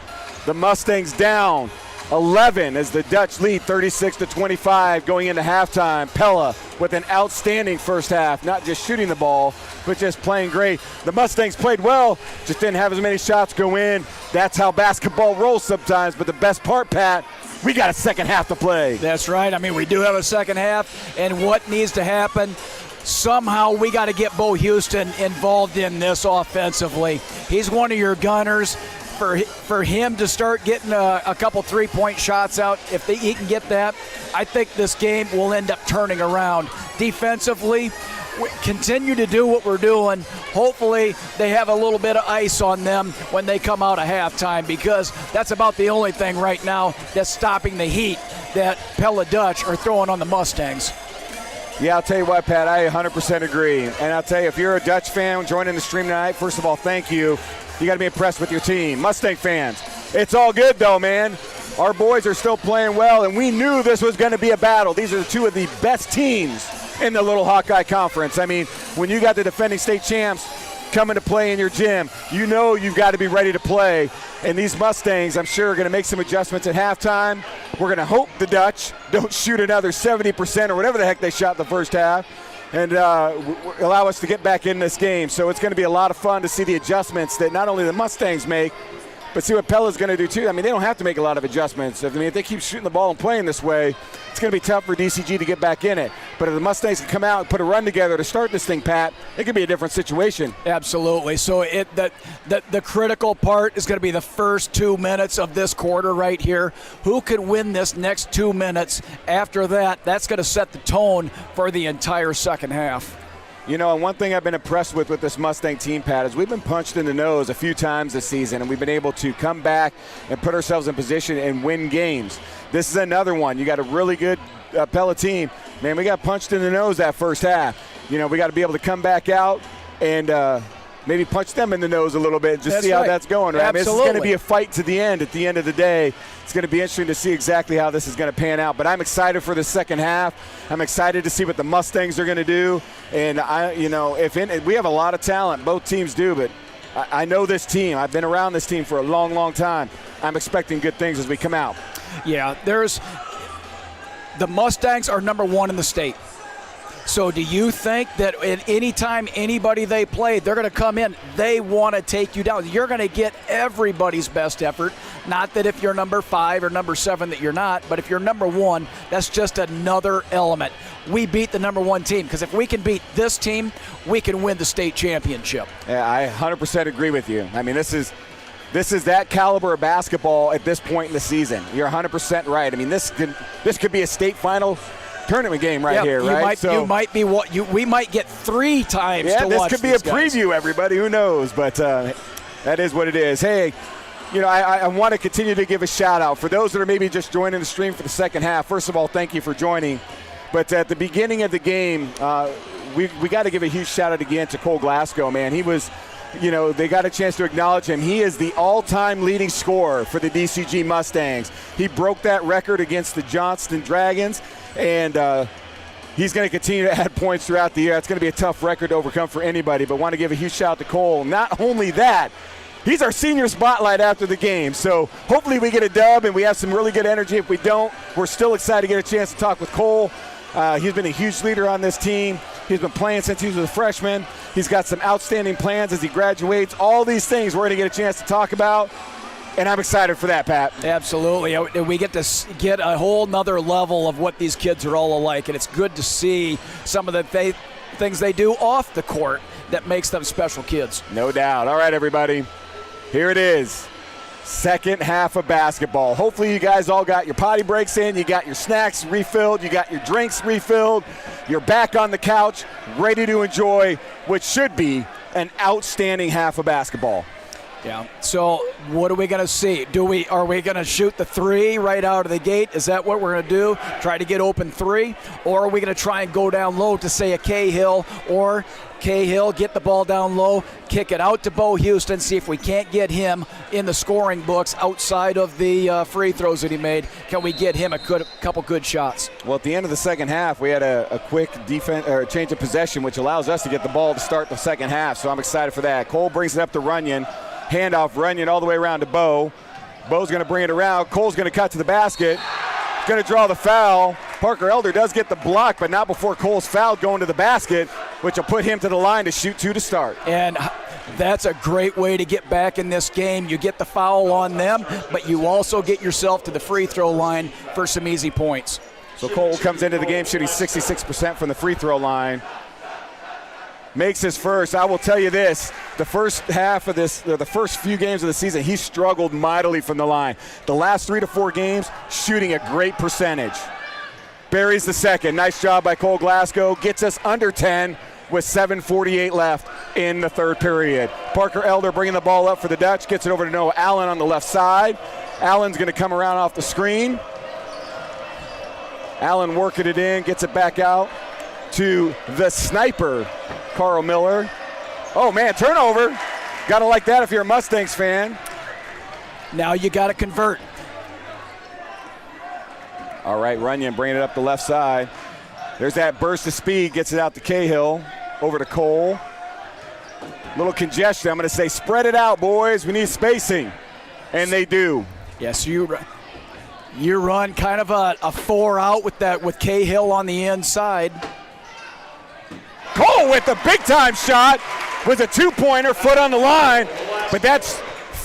The Mustangs down 11 as the Dutch lead 36-25 going into halftime. Pella with an outstanding first half, not just shooting the ball, but just playing great. The Mustangs played well, just didn't have as many shots go in. That's how basketball rolls sometimes, but the best part, Pat, we got a second half to play. That's right. I mean, we do have a second half, and what needs to happen, somehow we got to get Bo Houston involved in this offensively. He's one of your gunners. For him to start getting a couple three-point shots out, if he can get that, I think this game will end up turning around. Defensively, we continue to do what we're doing. Hopefully they have a little bit of ice on them when they come out of halftime, because that's about the only thing right now that's stopping the heat that Pella Dutch are throwing on the Mustangs. Yeah, I'll tell you what, Pat, I 100% agree. And I'll tell you, if you're a Dutch fan joining the stream tonight, first of all, thank you. You got to be impressed with your team. Mustang fans, it's all good though, man. Our boys are still playing well, and we knew this was going to be a battle. These are 2 of the best teams in the Little Hawkeye Conference. I mean, when you got the defending state champs coming to play in your gym, you know you've got to be ready to play. And these Mustangs, I'm sure, are going to make some adjustments at halftime. We're going to hope the Dutch don't shoot another 70% or whatever the heck they shot in the first half, and allow us to get back in this game. So it's going to be a lot of fun to see the adjustments that not only the Mustangs make, but see what Pella's going to do too. I mean, they don't have to make a lot of adjustments. I mean, if they keep shooting the ball and playing this way, it's going to be tough for DCG to get back in it. But if the Mustangs can come out and put a run together to start this thing, Pat, it could be a different situation. Absolutely. So the critical part is going to be the first 2 minutes of this quarter right here. Who can win this next 2 minutes? After that, that's going to set the tone for the entire second half. You know, and one thing I've been impressed with this Mustang team, Pat, is we've been punched in the nose a few times this season, and we've been able to come back and put ourselves in position and win games. This is another one. You got a really good Pella team. Man, we got punched in the nose that first half. You know, we got to be able to come back out and maybe punch them in the nose a little bit and just see how that's going, right? I mean, this is going to be a fight to the end. At the end of the day, it's going to be interesting to see exactly how this is going to pan out. But I'm excited for the second half. I'm excited to see what the Mustangs are going to do. And, we have a lot of talent. Both teams do, but I know this team. I've been around this team for a long, long time. I'm expecting good things as we come out. Yeah, the Mustangs are number one in the state. So do you think that at any time anybody they play, they're going to come in, they want to take you down? You're going to get everybody's best effort. Not that if you're number 5 or number 7 that you're not, but if you're number 1, that's just another element. We beat the number 1 team, because if we can beat this team, we can win the state championship. Yeah, I 100% agree with you. I mean, this is that caliber of basketball at this point in the season. You're 100% right. I mean, this could be a state final tournament game here, right? We might get 3 times to watch. Yeah, this could be a guys. preview, everybody. Who knows? But that is what it is. Hey, I want to continue to give a shout-out. For those that are maybe just joining the stream for the second half, first of all, thank you for joining. But at the beginning of the game, we got to give a huge shout-out again to Cole Glasgow, man. He was – they got a chance to acknowledge him. He is the all-time leading scorer for the DCG Mustangs. He broke that record against the Johnston Dragons, and he's going to continue to add points throughout the year. It's going to be a tough record to overcome for anybody, but want to give a huge shout out to Cole. Not only that, he's our senior spotlight after the game, so hopefully we get a dub and we have some really good energy. If we don't, we're still excited to get a chance to talk with Cole. He's been a huge leader on this team. He's been playing since he was a freshman. He's got some outstanding plans as he graduates. All these things we're going to get a chance to talk about, and I'm excited for that, Pat. Absolutely. We get to get a whole nother level of what these kids are all alike, and it's good to see some of the things they do off the court that makes them special kids. No doubt. All right, everybody. Here it is. Second half of basketball. Hopefully you guys all got your potty breaks in, you got your snacks refilled, you got your drinks refilled, you're back on the couch, ready to enjoy what should be an outstanding half of basketball. Yeah. So what are we going to see? Are we going to shoot the 3 right out of the gate? Is that what we're going to do? Try to get open 3? Or are we going to try and go down low to say a Cahill, or Cahill get the ball down low, kick it out to Bo Houston, see if we can't get him in the scoring books outside of the free throws that he made. Can we get him a couple good shots? Well, at the end of the second half, we had a quick defense or change of possession, which allows us to get the ball to start the second half. So I'm excited for that. Cole brings it up to Runyon. Handoff, Runyon all the way around to Bo. Bo's going to bring it around. Cole's going to cut to the basket. Going to draw the foul. Parker Elder does get the block, but not before Cole's fouled going to the basket, which will put him to the line to shoot 2 to start. And that's a great way to get back in this game. You get the foul on them, but you also get yourself to the free throw line for some easy points. So Cole comes into the game shooting 66% from the free throw line. Makes his first. I will tell you this, the first half of this, the first few games of the season, he struggled mightily from the line. The last 3 to 4 games, shooting a great percentage. Buries the second. Nice job by Cole Glasgow. Gets us under 10 with 7:48 left in the third period. Parker Elder bringing the ball up for the Dutch. Gets it over to Noah Allen on the left side. Allen's going to come around off the screen. Allen working it in, gets it back out to the sniper, Carl Miller. Oh, man, turnover. Got to like that if you're a Mustangs fan. Now you got to convert. All right, Runyon bringing it up the left side. There's that burst of speed, gets it out to Cahill, over to Cole. Little congestion. I'm going to say spread it out, boys. We need spacing. And they do. Yes, you run kind of a 4-out with Cahill on the inside. Cole with the big-time shot with a two-pointer, foot on the line. But that's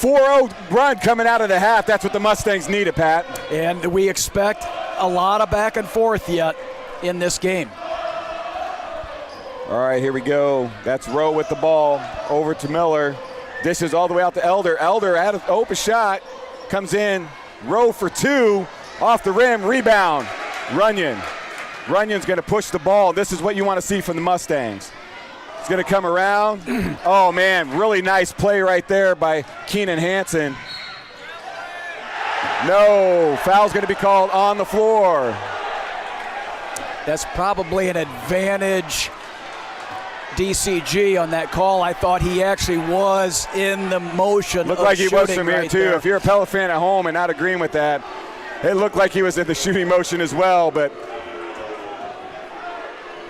4-0 run coming out of the half. That's what the Mustangs needed, Pat. And we expect a lot of back and forth yet in this game. All right, here we go. That's Rowe with the ball over to Miller. Dishes all the way out to Elder. Elder had an open shot. Comes in. Rowe for two. Off the rim. Rebound. Runyon. Runyon's going to push the ball. This is what you want to see from the Mustangs. It's going to come around. Oh, man, really nice play right there by Keenan Hansen. No, foul's going to be called on the floor. That's probably an advantage DCG on that call. I thought he actually was in the motion. Looked like he was from here, right too. there. If you're a Pella fan at home and not agreeing with that, it looked like he was in the shooting motion as well, but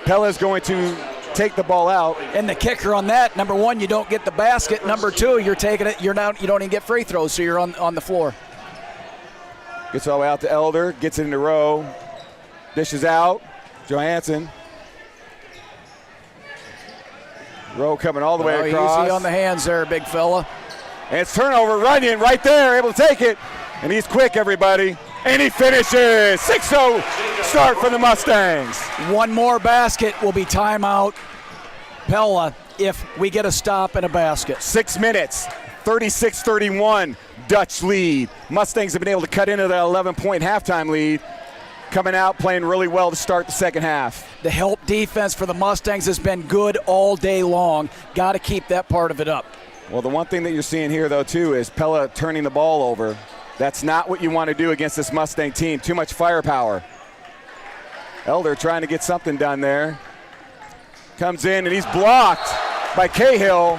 Pella's going to take the ball out. And the kicker on that, number one, you don't get the basket. Number two, you're taking it, you don't even get free throws, so you're on the floor. Gets all the way out to Elder, gets it into Rowe, dishes out, Johansson. Rowe coming all the way across. Easy on the hands there, big fella. And it's turnover, Runyon right there, able to take it. And he's quick, everybody. And he finishes. 6-0 start for the Mustangs. One more basket will be timeout Pella if we get a stop and a basket. 6 minutes, 36-31, Dutch lead. Mustangs have been able to cut into that 11-point halftime lead. Coming out, playing really well to start the second half. The help defense for the Mustangs has been good all day long. Got to keep that part of it up. Well, the one thing that you're seeing here, though, too, is Pella turning the ball over. That's not what you want to do against this Mustang team. Too much firepower. Elder trying to get something done there. Comes in, and he's blocked by Cahill.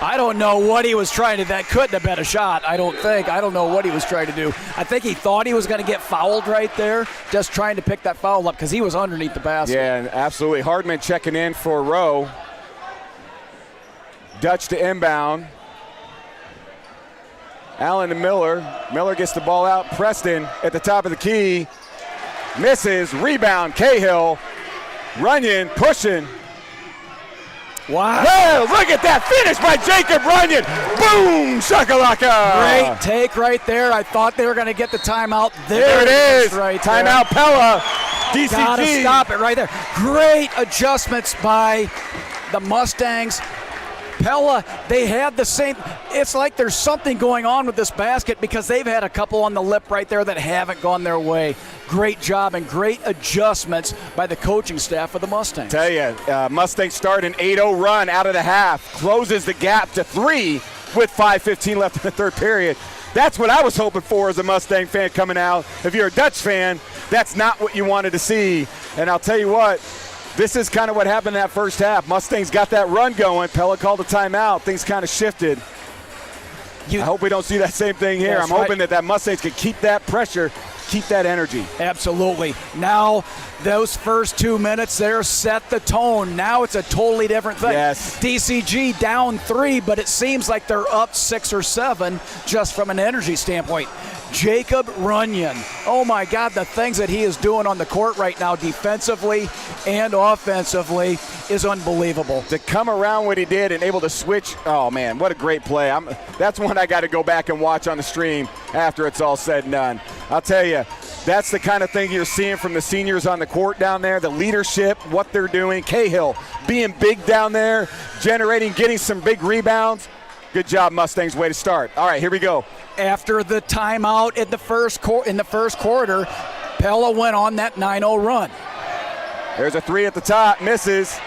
I don't know what he was trying to. That couldn't have been a shot, I don't think. I don't know what he was trying to do. I think he thought he was going to get fouled right there, just trying to pick that foul up because he was underneath the basket. Yeah, absolutely. Hardman checking in for Rowe. Dutch to inbound. Allen to Miller. Miller gets the ball out. Preston at the top of the key. Misses. Rebound. Cahill. Runyon pushing. Wow. Well, look at that finish by Jacob Runyon. Boom, shakalaka. Great take right there. I thought they were going to get the timeout. There it is. Right timeout Pella. DCG. Gotta stop it right there. Great adjustments by the Mustangs. Pella, they had the same. It's like there's something going on with this basket because they've had a couple on the lip right there that haven't gone their way. Great job and great adjustments by the coaching staff of the Mustangs. Tell you, Mustangs start an 8-0 run out of the half. Closes the gap to 3 with 5:15 left in the third period. That's what I was hoping for as a Mustang fan coming out. If you're a Dutch fan, that's not what you wanted to see. And I'll tell you what, this is kind of what happened in that first half. Mustangs got that run going. Pella called a timeout. Things kind of shifted. I hope we don't see that same thing here. I'm hoping that Mustangs can keep that pressure, keep that energy. Absolutely. Now, those first 2 minutes there set the tone. Now it's a totally different thing. Yes. DCG down 3, but it seems like they're up 6 or 7 just from an energy standpoint. Jacob Runyon. Oh, my God, the things that he is doing on the court right now defensively and offensively is unbelievable. To come around what he did and able to switch, oh, man, what a great play. That's one I got to go back and watch on the stream after it's all said and done. I'll tell you, that's the kind of thing you're seeing from the seniors on the court down there, the leadership, what they're doing. Cahill being big down there, getting some big rebounds. Good job, Mustangs. Way to start. All right, here we go. After the timeout in the first quarter, Pella went on that 9-0 run. There's a 3 at the top, misses.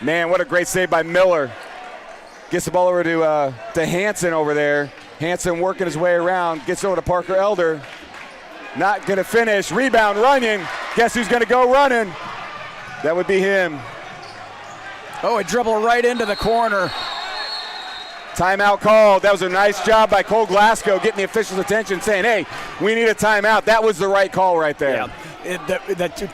Man, what a great save by Miller. Gets the ball over to Hansen over there. Hansen working his way around, gets over to Parker Elder. Not going to finish. Rebound, Runyon. Guess who's going to go running? That would be him. Oh, it dribbled right into the corner. Timeout called. That was a nice job by Cole Glasgow getting the officials' attention, saying, hey, we need a timeout. That was the right call right there. Yeah.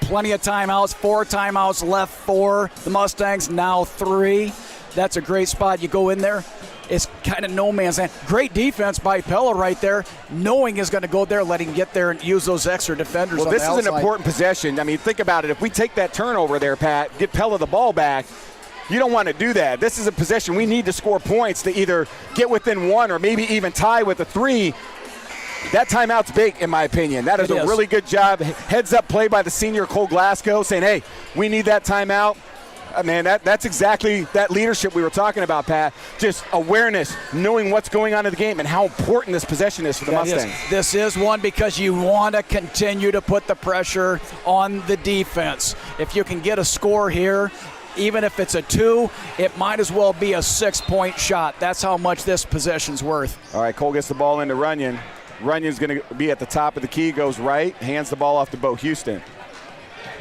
Plenty of timeouts, 4 timeouts left for the Mustangs, now 3. That's a great spot. You go in there, it's kind of no man's land. Great defense by Pella right there, knowing he's going to go there, let him get there and use those extra defenders on the outside. Well, this is an important possession. I mean, think about it. If we take that turnover there, Pat, get Pella the ball back, you don't want to do that. This is a possession we need to score points to either get within 1 or maybe even tie with a 3. That timeout's big, in my opinion. That is a really good job. Heads-up play by the senior Cole Glasgow saying, hey, we need that timeout. Man, that's exactly that leadership we were talking about, Pat. Just awareness, knowing what's going on in the game and how important this possession is for the Mustangs. This is one because you want to continue to put the pressure on the defense. If you can get a score here, even if it's a 2, it might as well be a 6-point shot. That's how much this possession's worth. All right, Cole gets the ball into Runyon. Runyon's going to be at the top of the key, goes right, hands the ball off to Bo Houston.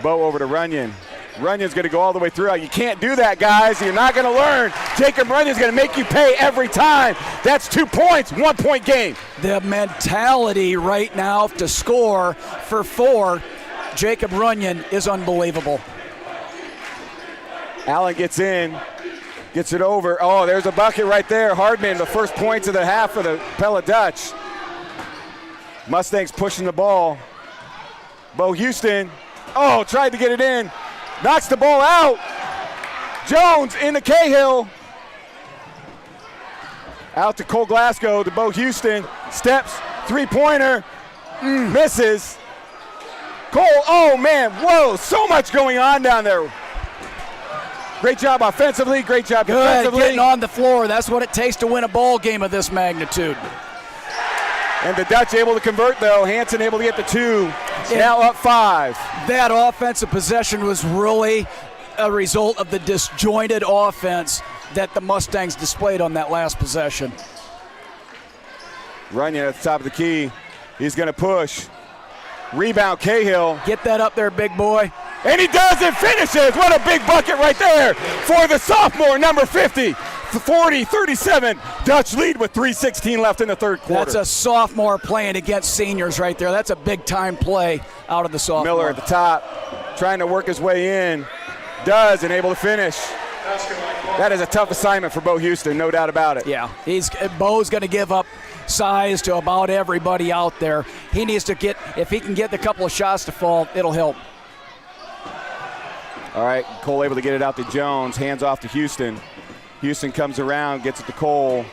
Bo over to Runyon. Runyon's going to go all the way through. You can't do that, guys. You're not going to learn. Jacob Runyon's going to make you pay every time. That's 2 points, 1-point game. The mentality right now to score for 4, Jacob Runyon, is unbelievable. Allen gets in, gets it over. Oh, there's a bucket right there. Hardman, the first points of the half for the Pella Dutch. Mustangs pushing the ball. Bo Houston, tried to get it in. Knocks the ball out. Jones into Cahill. Out to Cole Glasgow to Bo Houston. Steps, 3-pointer. Misses. Cole, oh man, whoa, so much going on down there. Great job offensively, great job defensively. Getting on the floor, that's what it takes to win a ball game of this magnitude. And the Dutch able to convert, though. Hansen able to get the 2. Now up 5. That offensive possession was really a result of the disjointed offense that the Mustangs displayed on that last possession. Runyon at the top of the key. He's going to push. Rebound, Cahill. Get that up there, big boy. And he does it, finishes. What a big bucket right there for the sophomore, number 50. 40-37, Dutch lead with 3:16 left in the third quarter. That's a sophomore playing against seniors right there. That's a big-time play out of the sophomore. Miller at the top, trying to work his way in. Does, and able to finish. That is a tough assignment for Bo Houston, no doubt about it. Yeah, Bo's going to give up size to about everybody out there. He needs to get, if he can get the couple of shots to fall, it'll help. All right, Cole able to get it out to Jones, hands off to Houston. Houston comes around, gets it to Cole.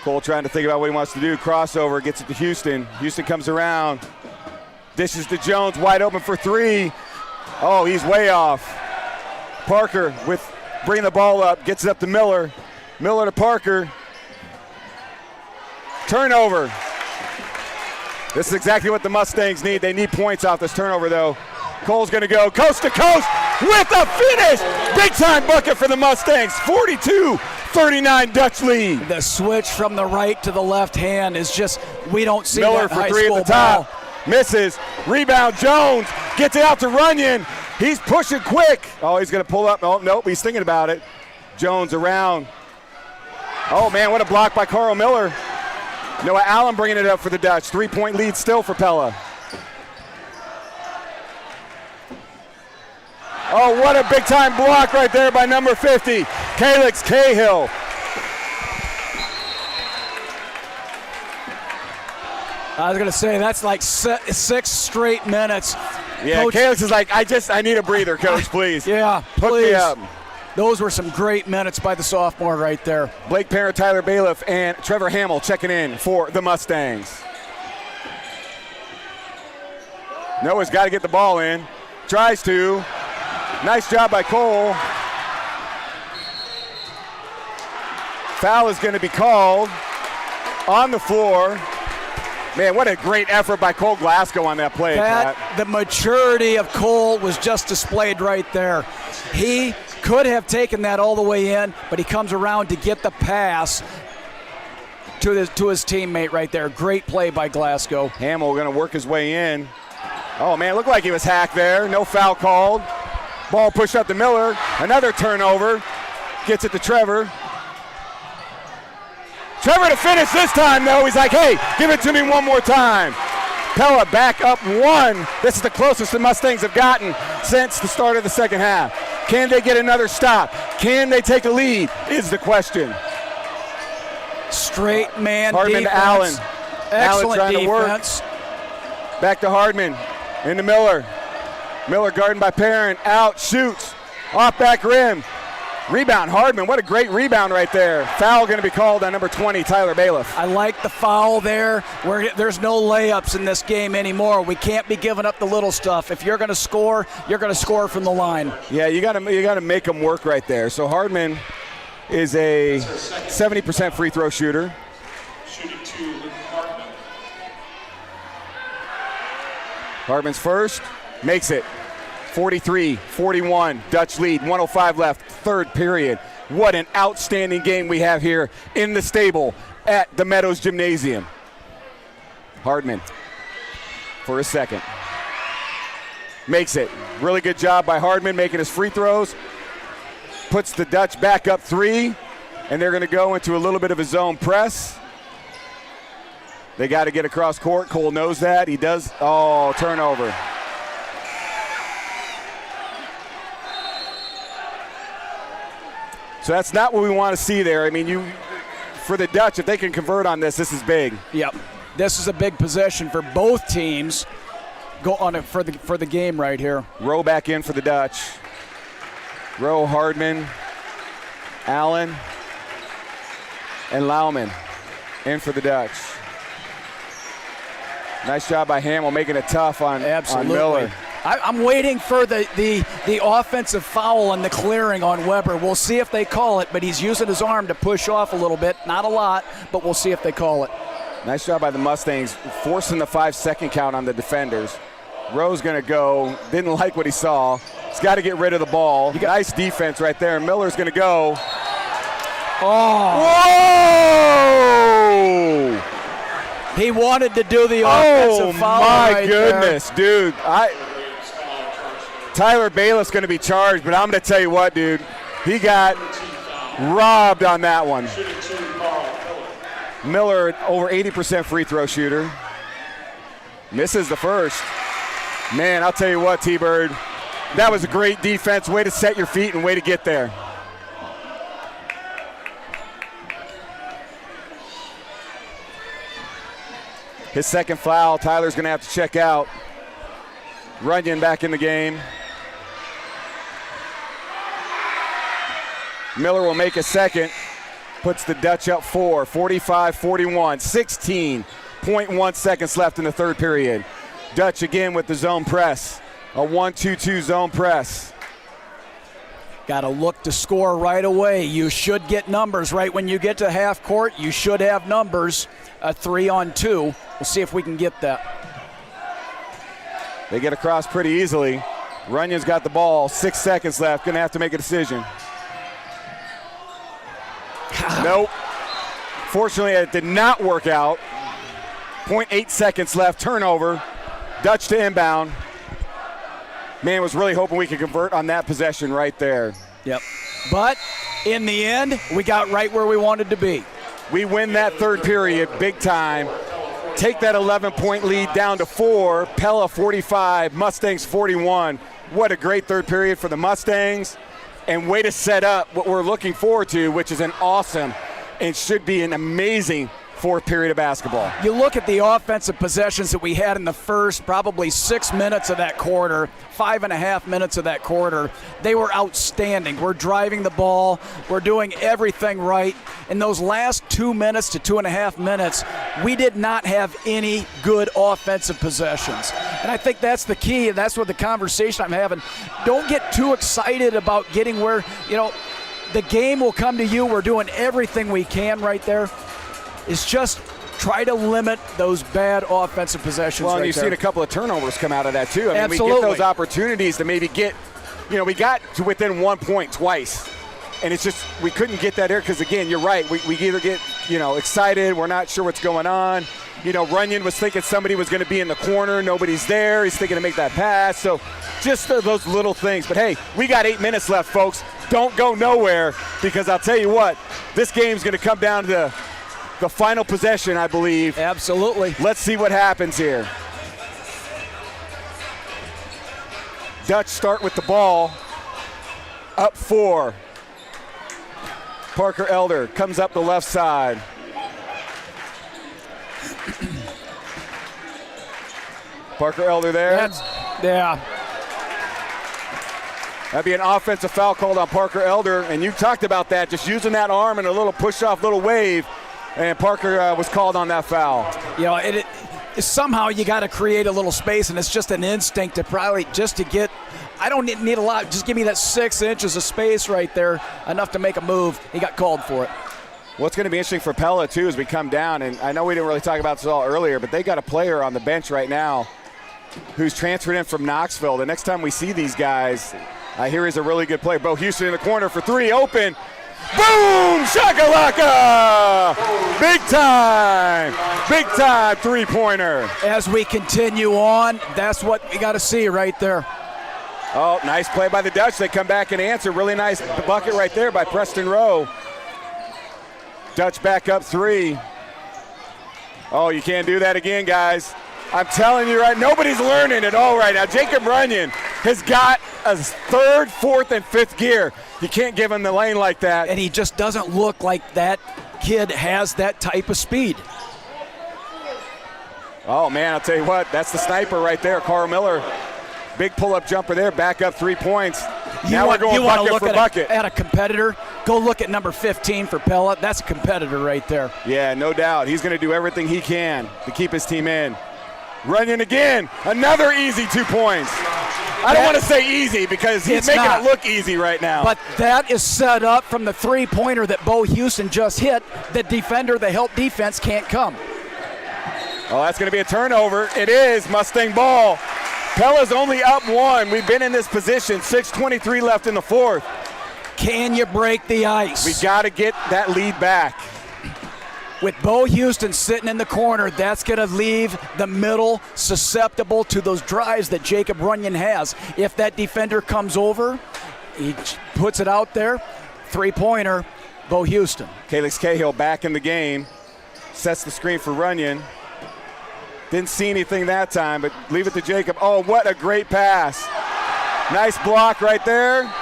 Cole trying to think about what he wants to do. Crossover, gets it to Houston. Houston comes around, dishes to Jones, wide open for 3. Oh, he's way off. Parker with bringing the ball up, gets it up to Miller. Miller to Parker. Turnover. This is exactly what the Mustangs need. They need points off this turnover, though. Cole's going to go coast to coast with a finish. Big-time bucket for the Mustangs. 42-39 Dutch lead. The switch from the right to the left hand is just, we don't see Miller that for high 3 school at the top. ball. Misses. Rebound, Jones. Gets it out to Runyon. He's pushing quick. Oh, he's going to pull up. Oh, nope, he's thinking about it. Jones around. Oh, man, what a block by Carl Miller. Noah Allen bringing it up for the Dutch. 3-point lead still for Pella. Oh, what a big-time block right there by number 50, Calix Cahill. I was going to say, that's like 6 straight minutes. Yeah, Coach, Calix is like, I need a breather, Coach, please. Yeah, Hook please. me up. Those were some great minutes by the sophomore right there. Blake Parent, Tyler Bailiff, and Trevor Hamill checking in for the Mustangs. Noah's got to get the ball in. Tries to. Nice job by Cole. Foul is going to be called on the floor. Man, what a great effort by Cole Glasgow on that play, Pat. The maturity of Cole was just displayed right there. He could have taken that all the way in, but he comes around to get the pass to his teammate right there. Great play by Glasgow. Hamill going to work his way in. Oh, man, looked like he was hacked there. No foul called. Ball pushed up to Miller. Another turnover. Gets it to Trevor. Trevor to finish this time, though. He's like, hey, give it to me one more time. Pella back up 1. This is the closest the Mustangs have gotten since the start of the second half. Can they get another stop? Can they take a lead is the question. Straight man Hardman defense. to Allen. Excellent Allen trying defense. to work. Back to Hardman. Into Miller. Miller guarded by Perrin. Out, shoots. Off back rim. Rebound, Hardman. What a great rebound right there. Foul going to be called on number 20, Tyler Bailiff. I like the foul there. There's no layups in this game anymore. We can't be giving up the little stuff. If you're going to score, you're going to score from the line. Yeah, you got to make them work right there. So Hardman is a 70% free throw shooter. Shooting 2, Hardman. Hardman's first, makes it. 43-41, Dutch lead, 105 left, third period. What an outstanding game we have here in the stable at the Meadows Gymnasium. Hardman for a second. Makes it. Really good job by Hardman making his free throws. Puts the Dutch back up 3, and they're going to go into a little bit of a zone press. They got to get across court. Cole knows that. He does. Oh, turnover. So that's not what we want to see there. I mean, for the Dutch, if they can convert on this, this is big. Yep. This is a big possession for both teams. Go on it for the game right here. Rowe back in for the Dutch. Rowe, Hardman, Allen, and Lauman in for the Dutch. Nice job by Hamill making it tough on Miller. I'm waiting for the offensive foul and the clearing on Weber. We'll see if they call it, but he's using his arm to push off a little bit. Not a lot, but we'll see if they call it. Nice job by the Mustangs forcing the 5-second count on the defenders. Rowe's going to go. Didn't like what he saw. He's got to get rid of the ball. Nice defense right there. Miller's going to go. Oh! Whoa! He wanted to do the offensive foul right there. Oh, my goodness, dude. Tyler Bailiff's going to be charged, but I'm going to tell you what, dude. He got robbed on that one. Miller, over 80% free throw shooter. Misses the first. Man, I'll tell you what, T-Bird. That was a great defense. Way to set your feet and way to get there. His second foul. Tyler's going to have to check out. Runyon back in the game. Miller will make a second. Puts the Dutch up 4, 45-41. 16.1 seconds left in the third period. Dutch again with the zone press. A 1-2-2 zone press. Got to look to score right away. You should get numbers right when you get to half court. You should have numbers. A 3-on-2. We'll see if we can get that. They get across pretty easily. Runyon's got the ball. 6 seconds left. Going to have to make a decision. Nope. Fortunately, it did not work out. 0.8 seconds left. Turnover. Dutch to inbound. Man, was really hoping we could convert on that possession right there. Yep. But in the end, we got right where we wanted to be. We win that third period big time. Take that 11-point lead down to 4. Pella 45, Mustangs 41. What a great third period for the Mustangs. And way to set up what we're looking forward to, which is an awesome and should be an amazing fourth period of basketball. You look at the offensive possessions that we had in the first probably 6 minutes of that quarter, 5.5 minutes of that quarter. They were outstanding. We're driving the ball. We're doing everything right. In those last 2 minutes to 2.5 minutes, we did not have any good offensive possessions. And I think that's the key, and that's what the conversation I'm having. Don't get too excited about getting where, the game will come to you. We're doing everything we can right there. Is just try to limit those bad offensive possessions. Well, and you've seen a couple of turnovers come out of that too. I mean, Absolutely. we get those opportunities to maybe get, we got to within 1 point twice, and it's just we couldn't get that there because again, you're right. We either get excited, we're not sure what's going on. Runyon was thinking somebody was going to be in the corner, nobody's there. He's thinking to make that pass. So just those little things. But hey, we got 8 minutes left, folks. Don't go nowhere because I'll tell you what, this game's going to come down to the final possession, I believe. Absolutely. Let's see what happens here. Dutch start with the ball. Up 4. Parker Elder comes up the left side. Parker Elder there. Yeah. That'd be an offensive foul called on Parker Elder, and you talked about that, just using that arm and a little push-off, little wave, and Parker was called on that foul. You know, somehow you got to create a little space, and it's just an instinct to probably just to get. I don't need a lot. Just give me that 6 inches of space right there, enough to make a move. He got called for it. What's going to be interesting for Pella, too, as we come down, and I know we didn't really talk about this all earlier, but they got a player on the bench right now who's transferred in from Knoxville. The next time we see these guys, I hear he's a really good player. Bo Houston in the corner for 3, open. Boom! Shakalaka! Big time three-pointer. As we continue on, that's what we got to see right there. Oh, nice play by the Dutch. They come back and answer. Really nice bucket right there by Preston Rowe. Dutch back up 3. Oh, you can't do that again, guys. I'm telling you right, nobody's learning at all right now. Jacob Runyon has got a 3rd, 4th, and 5th gear. You can't give him the lane like that. And he just doesn't look like that kid has that type of speed. Oh, man, I'll tell you what, that's the sniper right there, Carl Miller. Big pull-up jumper there, back up 3 points. Now we're going bucket for bucket. At a competitor, go look at number 15 for Pella. That's a competitor right there. Yeah, no doubt. He's going to do everything he can to keep his team in. Runyon again, another easy 2 points. I don't want to say easy because he's making it look easy right now. But that is set up from the 3-pointer that Bo Houston just hit. The defender, the help defense can't come. Oh, that's going to be a turnover. It is Mustang ball. Pella's only up 1. We've been in this position. 6:23 left in the 4th. Can you break the ice? We got to get that lead back. With Bo Houston sitting in the corner, that's going to leave the middle susceptible to those drives that Jacob Runyon has. If that defender comes over, he puts it out there. 3-pointer, Bo Houston. Calix Cahill back in the game. Sets the screen for Runyon. Didn't see anything that time, but leave it to Jacob. Oh, what a great pass. Nice block right there.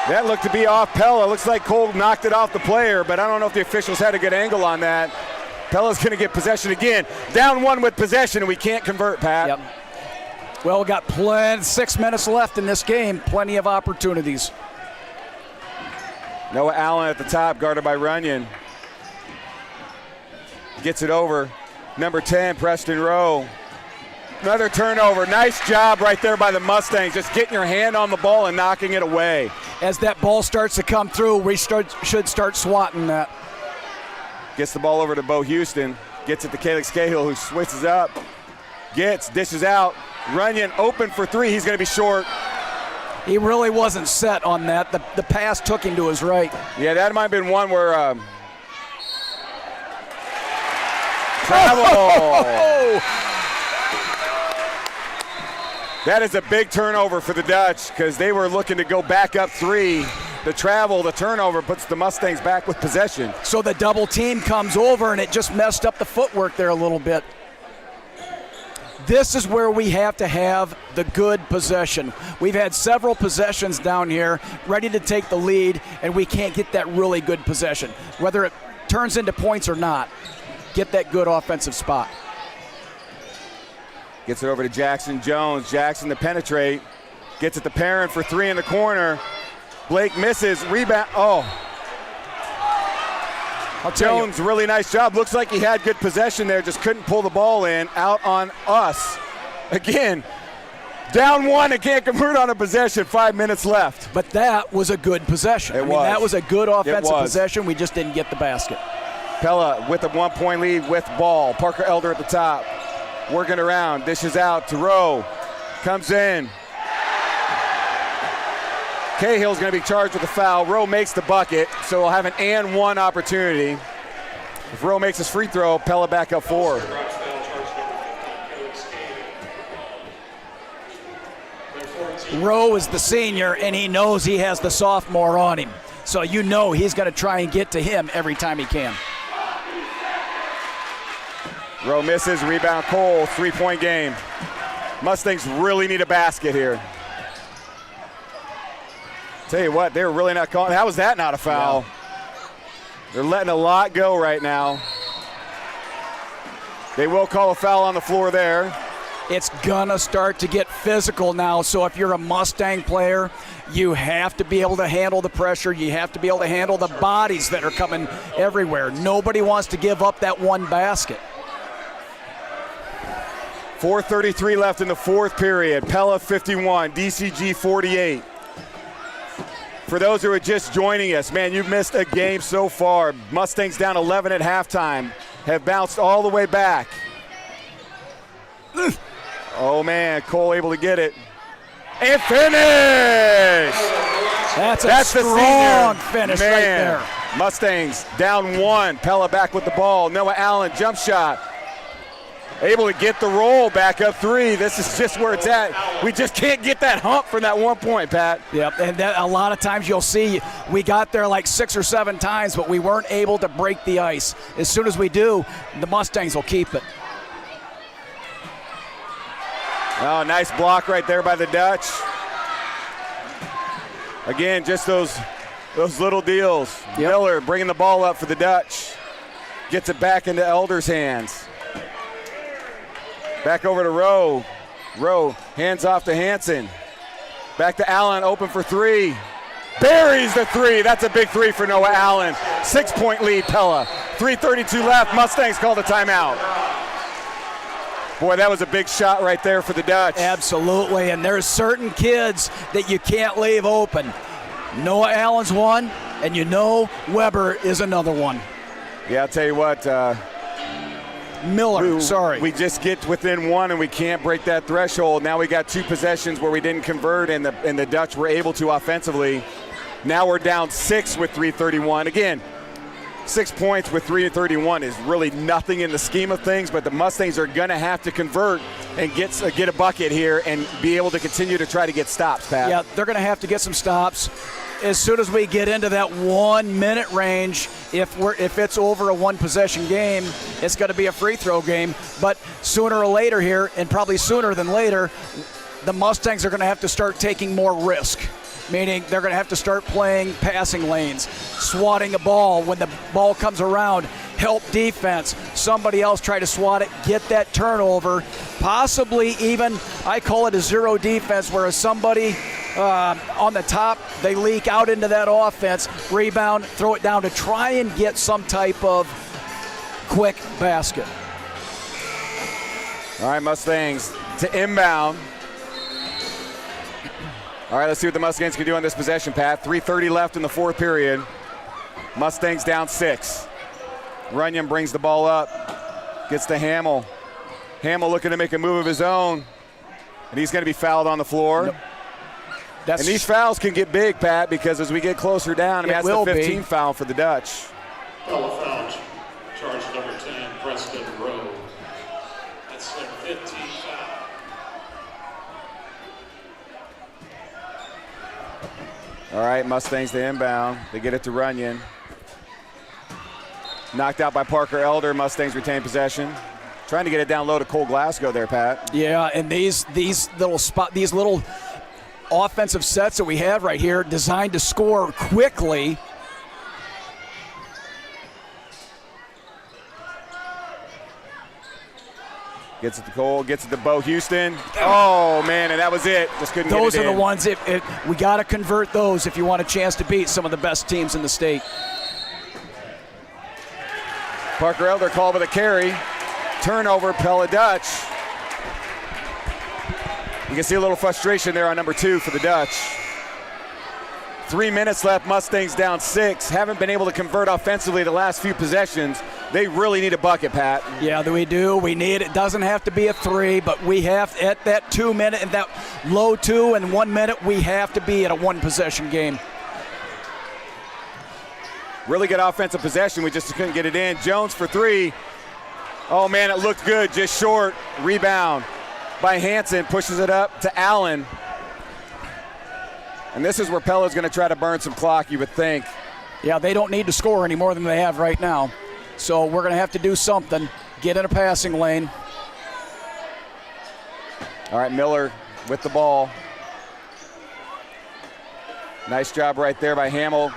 That looked to be off Pella. Looks like Cole knocked it off the player, but I don't know if the officials had a good angle on that. Pella's going to get possession again. Down 1 with possession, and we can't convert, Pat. Yep. Well, we got 6 minutes left in this game. Plenty of opportunities. Noah Allen at the top, guarded by Runyon. Gets it over. Number 10, Preston Rowe. Another turnover. Nice job right there by the Mustangs, just getting your hand on the ball and knocking it away. As that ball starts to come through, we should start swatting that. Gets the ball over to Bo Houston. Gets it to Calix Cahill, who switches up. Dishes out. Runyon open for 3. He's going to be short. He really wasn't set on that. The pass took him to his right. Yeah, that might have been one where travel. That is a big turnover for the Dutch because they were looking to go back up 3. The travel, the turnover puts the Mustangs back with possession. So the double team comes over and it just messed up the footwork there a little bit. This is where we have to have the good possession. We've had several possessions down here ready to take the lead, and we can't get that really good possession. Whether it turns into points or not, get that good offensive spot. Gets it over to Jackson Jones. Jackson to penetrate. Gets it to Perrin for 3 in the corner. Blake misses. Rebound. Oh. Jones, really nice job. Looks like he had good possession there, just couldn't pull the ball in. Out on us. Again, down 1 and can't convert on a possession. 5 minutes left. But that was a good possession. That was a good offensive possession. We just didn't get the basket. Pella with a 1-point lead with ball. Parker Elder at the top. Working around, dishes out to Rowe. Comes in. Cahill's going to be charged with a foul. Rowe makes the bucket, so we'll have an and 1 opportunity. If Rowe makes his free throw, Pella back up 4. Rowe is the senior, and he knows he has the sophomore on him. So you know he's going to try and get to him every time he can. Rowe misses, rebound Cole, 3-point game. Mustangs really need a basket here. Tell you what, they're really not calling. How was that not a foul? Yeah. They're letting a lot go right now. They will call a foul on the floor there. It's gonna start to get physical now, so if you're a Mustang player, you have to be able to handle the pressure. You have to be able to handle the bodies that are coming everywhere. Nobody wants to give up that one basket. 4:33 left in the fourth period. Pella 51, DCG 48. For those who are just joining us, man, you've missed a game so far. Mustangs down 11 at halftime, have bounced all the way back. Oh man, Cole able to get it. And finish! That's a strong finish right there. Mustangs down 1. Pella back with the ball. Noah Allen, jump shot. Able to get the roll back up 3. This is just where it's at. We just can't get that hump from that 1 point, Pat. Yep, and that, a lot of times you'll see we got there like 6 or 7 times, but we weren't able to break the ice. As soon as we do, the Mustangs will keep it. Oh, nice block right there by the Dutch. Again, just those little deals. Yep. Miller bringing the ball up for the Dutch. Gets it back into Elder's hands. Back over to Rowe. Rowe, hands off to Hansen. Back to Allen, open for 3. Buries the 3. That's a big 3 for Noah Allen. 6-point lead, Pella. 3:32 left. Mustangs called a timeout. Boy, that was a big shot right there for the Dutch. Absolutely, and there's certain kids that you can't leave open. Noah Allen's one, and you know Weber is another one. Yeah, I'll tell you what. We just get within 1 and we can't break that threshold. Now we got 2 possessions where we didn't convert and the Dutch were able to offensively. Now we're down 6 with 3:31. Again, 6 points with 3:31 is really nothing in the scheme of things, but the Mustangs are going to have to convert and get a bucket here and be able to continue to try to get stops, Pat. Yeah, they're going to have to get some stops. As soon as we get into that 1 minute range, if it's over a 1-possession game, it's going to be a free throw game. But sooner or later here, and probably sooner than later, the Mustangs are going to have to start taking more risk. Meaning they're going to have to start playing passing lanes, swatting a ball when the ball comes around, help defense, somebody else try to swat it, get that turnover, possibly even, I call it a zero defense, where somebody on the top, they leak out into that offense, rebound, throw it down to try and get some type of quick basket. All right, Mustangs to inbound. All right, let's see what the Mustangs can do on this possession, Pat. 3:30 left in the fourth period. Mustangs down 6. Runyon brings the ball up, gets to Hamill. Hamill looking to make a move of his own, and he's going to be fouled on the floor. Nope. And these fouls can get big, Pat, because as we get closer down, that's the 15th foul for the Dutch. Foul, charge number 10, Preston Rowe. That's their 15th foul. All right, Mustangs to inbound. They get it to Runyon. Knocked out by Parker Elder. Mustangs retain possession. Trying to get it down low to Cole Glasgow there, Pat. Yeah, and these little offensive sets that we have right here, designed to score quickly. Gets it to Cole, gets it to Bo Houston. Oh, man, and that was it. Just couldn't get it in. Those are the ones, we got to convert those if you want a chance to beat some of the best teams in the state. Parker Elder called with a carry. Turnover, Pella Dutch. You can see a little frustration there on number 2 for the Dutch. 3 minutes left, Mustangs down 6. Haven't been able to convert offensively the last few possessions. They really need a bucket, Pat. Yeah, we do. We need it. Doesn't have to be a 3, but we have, at that 2 minute, and that low 2 and 1 minute, we have to be at a 1-possession game. Really good offensive possession. We just couldn't get it in. Jones for 3. Oh, man, it looked good. Just short. Rebound by Hansen. Pushes it up to Allen. And this is where Pella's going to try to burn some clock, you would think. Yeah, they don't need to score any more than they have right now. So we're going to have to do something. Get in a passing lane. All right, Miller with the ball. Nice job right there by Hamill.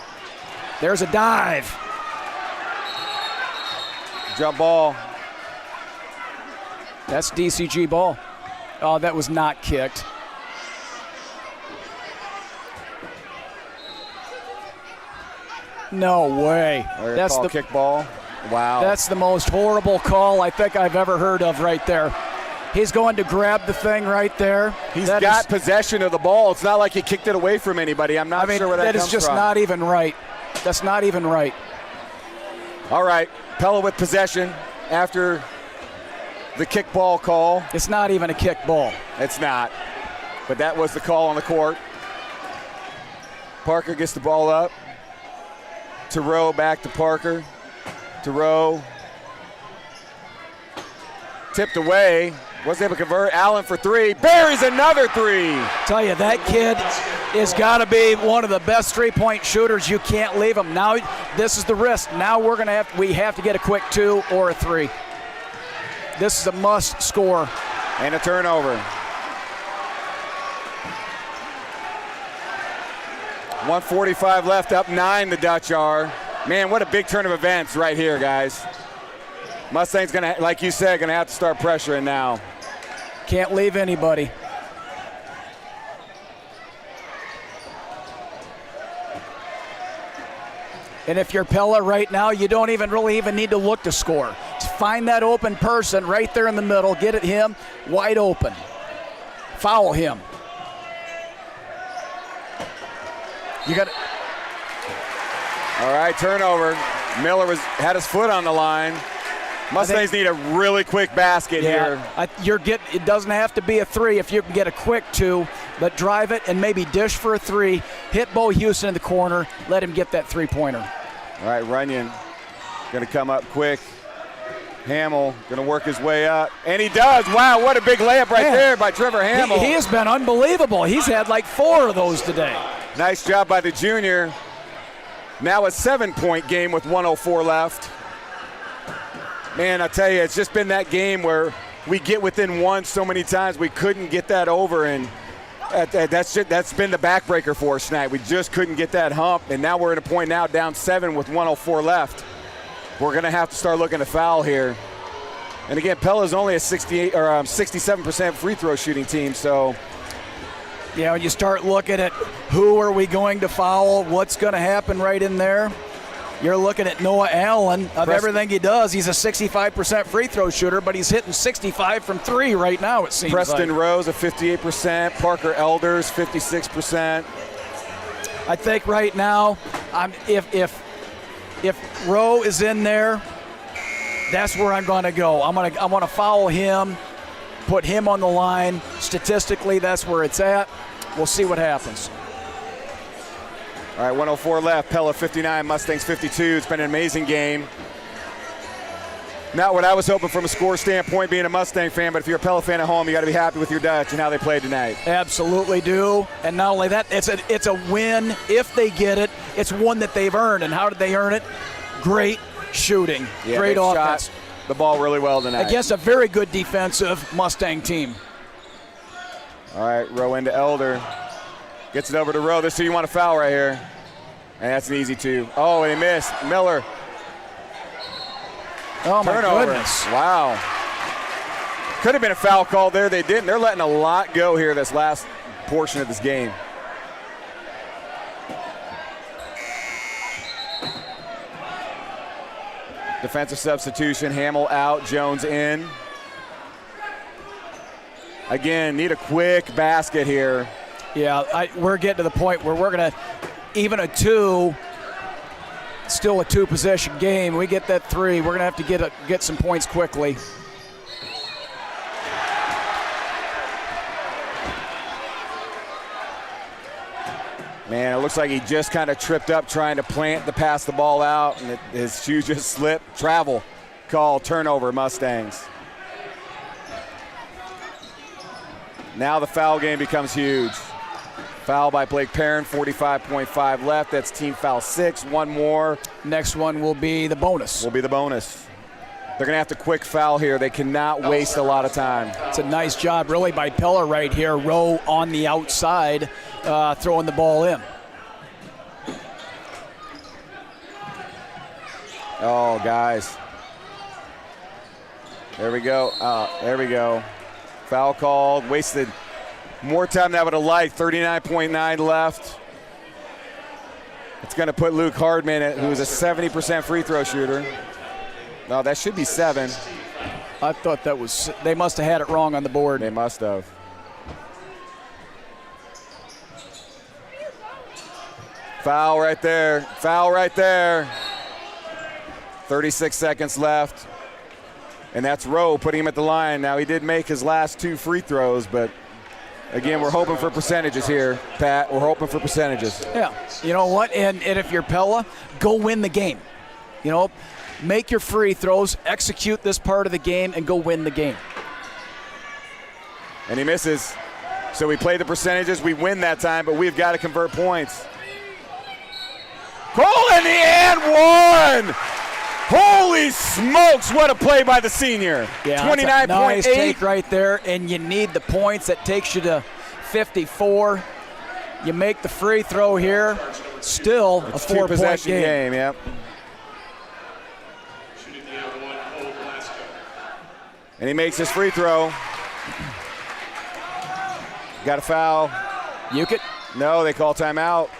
There's a dive. Jump ball. That's DCG ball. Oh, that was not kicked. No way. That's the kick ball. Wow. That's the most horrible call I think I've ever heard of right there. He's going to grab the thing right there. He's got possession of the ball. It's not like he kicked it away from anybody. I'm not sure where that comes from. That is just not even right. That's not even right. All right, Pella with possession after the kick ball call. It's not even a kick ball. It's not, but that was the call on the court. Parker gets the ball up. Thoreau back to Parker. Thoreau tipped away. Wasn't able to convert. Allen for three. Buries another three. Tell you, that kid has got to be one of the best three-point shooters. You can't leave him. Now this is the risk. Now we have to get a quick 2 or a 3. This is a must score. And a turnover. 1:45 left, up 9 the Dutch are. Man, what a big turn of events right here, guys. Mustangs gonna, like you said, gonna have to start pressuring now. Can't leave anybody. And if you're Pella right now, you don't really need to look to score. Just find that open person right there in the middle, get at him, wide open. Foul him. You got it. All right, turnover. Miller had his foot on the line. Mustangs need a really quick basket here. It doesn't have to be a 3 if you can get a quick 2, but drive it and maybe dish for a 3. Hit Bo Houston in the corner. Let him get that 3-pointer. All right, Runyon going to come up quick. Hamill going to work his way up, and he does. Wow, what a big layup right there by Trevor Hamill. He has been unbelievable. He's had like 4 of those today. Nice job by the junior. Now a 7-point game with 1:04 left. Man, I tell you, it's just been that game where we get within 1 so many times we couldn't get that over, and that's been the backbreaker for us tonight. We just couldn't get that hump, and now we're at a point now down 7 with 1:04 left. We're going to have to start looking to foul here. And again, Pella's only a 67% free throw shooting team, so. Yeah, when you start looking at who are we going to foul, what's going to happen right in there, you're looking at Noah Allen. Everything he does, he's a 65% free throw shooter, but he's hitting 65 from 3 right now, it seems Preston like. Rose, a 58%. Parker Elders, 56%. I think right now, if Rowe is in there, that's where I'm going to go. I want to foul him, put him on the line. Statistically, that's where it's at. We'll see what happens. All right, 1:04 left. Pella 59, Mustangs 52. It's been an amazing game. Not what I was hoping from a score standpoint being a Mustang fan, but if you're a Pella fan at home, you got to be happy with your Dutch and how they played tonight. Absolutely do. And not only that, it's a win if they get it. It's one that they've earned. And how did they earn it? Great shooting. Yeah, great offense. Shot the ball really well tonight. Against a very good defensive Mustang team. All right, Rowe into Elder. Gets it over to Rowe. This is who you want to foul right here. And that's an easy 2. Oh, and he missed. Miller. Oh, my turnover. goodness. Wow. Could have been a foul call there. They didn't. They're letting a lot go here this last portion of this game. Defensive substitution. Hamill out. Jones in. Again, need a quick basket here. Yeah, we're getting to the point where we're going to, even a 2, still a 2-possession game. We get that 3, we're going to have to get some points quickly. Man, it looks like he just kind of tripped up trying to plant to pass the ball out, and his shoe just slipped. Travel call, turnover, Mustangs. Now the foul game becomes huge. Foul by Blake Perrin, 45.5 left. That's team foul 6. One more. Next one will be the bonus. They're going to have to quick foul here. They cannot waste a lot of time. It's a nice job really by Pella right here. Rowe on the outside, throwing the ball in. Oh, guys. There we go. Foul called. Wasted more time than I would have liked. 39.9 left. It's going to put Luke Hardman, who's a 70% free throw shooter. No, that should be 7. I thought that was, they must have had it wrong on the board. They must have. Foul right there. 36 seconds left. And that's Rowe putting him at the line. Now, he did make his last 2 free throws, but again, we're hoping for percentages here, Pat. We're hoping for percentages. Yeah. You know what? And if you're Pella, go win the game. You know, make your free throws, execute this part of the game, and go win the game. And he misses. So we play the percentages. We win that time, but we've got to convert points. Cole in the and one! Holy smokes, what a play by the senior. Yeah, 29.8. Nice take right there, and you need the points. That takes you to 54. You make the free throw here. Still it's a 4-point game. Yep. And he makes his free throw. Got a foul. Ukit? No, they call timeout.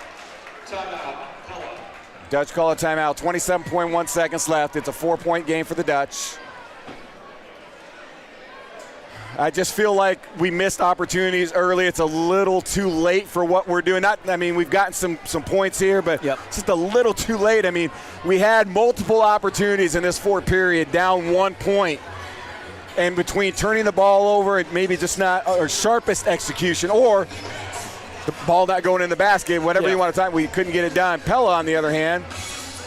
Dutch call a timeout. 27.1 seconds left. It's a 4-point game for the Dutch. I just feel like we missed opportunities early. It's a little too late for what we're doing. We've gotten some points here, but It's just a little too late. I mean, we had multiple opportunities in this 4th period, down 1 point. And between turning the ball over and maybe just not our sharpest execution or the ball not going in the basket, whatever you want to talk, we couldn't get it done. Pella, on the other hand,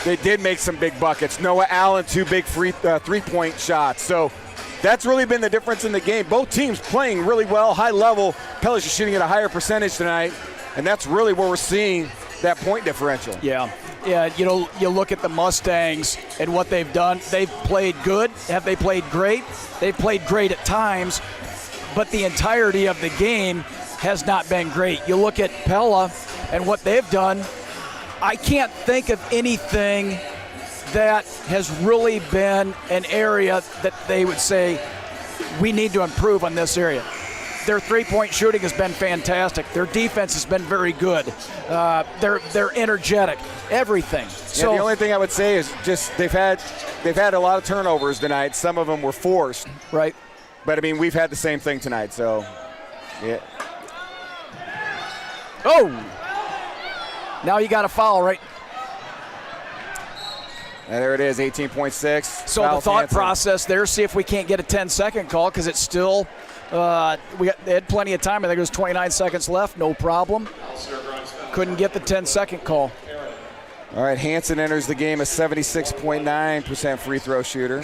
they did make some big buckets. Noah Allen, 2 big 3-point shots. So that's really been the difference in the game. Both teams playing really well, high level. Pella's just shooting at a higher percentage tonight, and that's really where we're seeing that point differential. Yeah, you know, you look at the Mustangs and what they've done. They've played good. Have they played great? They've played great at times, but the entirety of the game has not been great. You look at Pella and what they've done, I can't think of anything that has really been an area that they would say we need to improve on this area. Their 3-point shooting has been fantastic. Their defense has been very good. They're energetic. Everything. So the only thing I would say is just they've had a lot of turnovers tonight. Some of them were forced. Right. But I mean, we've had the same thing tonight. So, yeah. Oh! Now you got a foul, right? And there it is, 18.6. So the thought process there, see if we can't get a 10-second call because it's still, they had plenty of time. I think it was 29 seconds left, no problem. Couldn't get the 10-second call. All right, Hansen enters the game a 76.9% free throw shooter.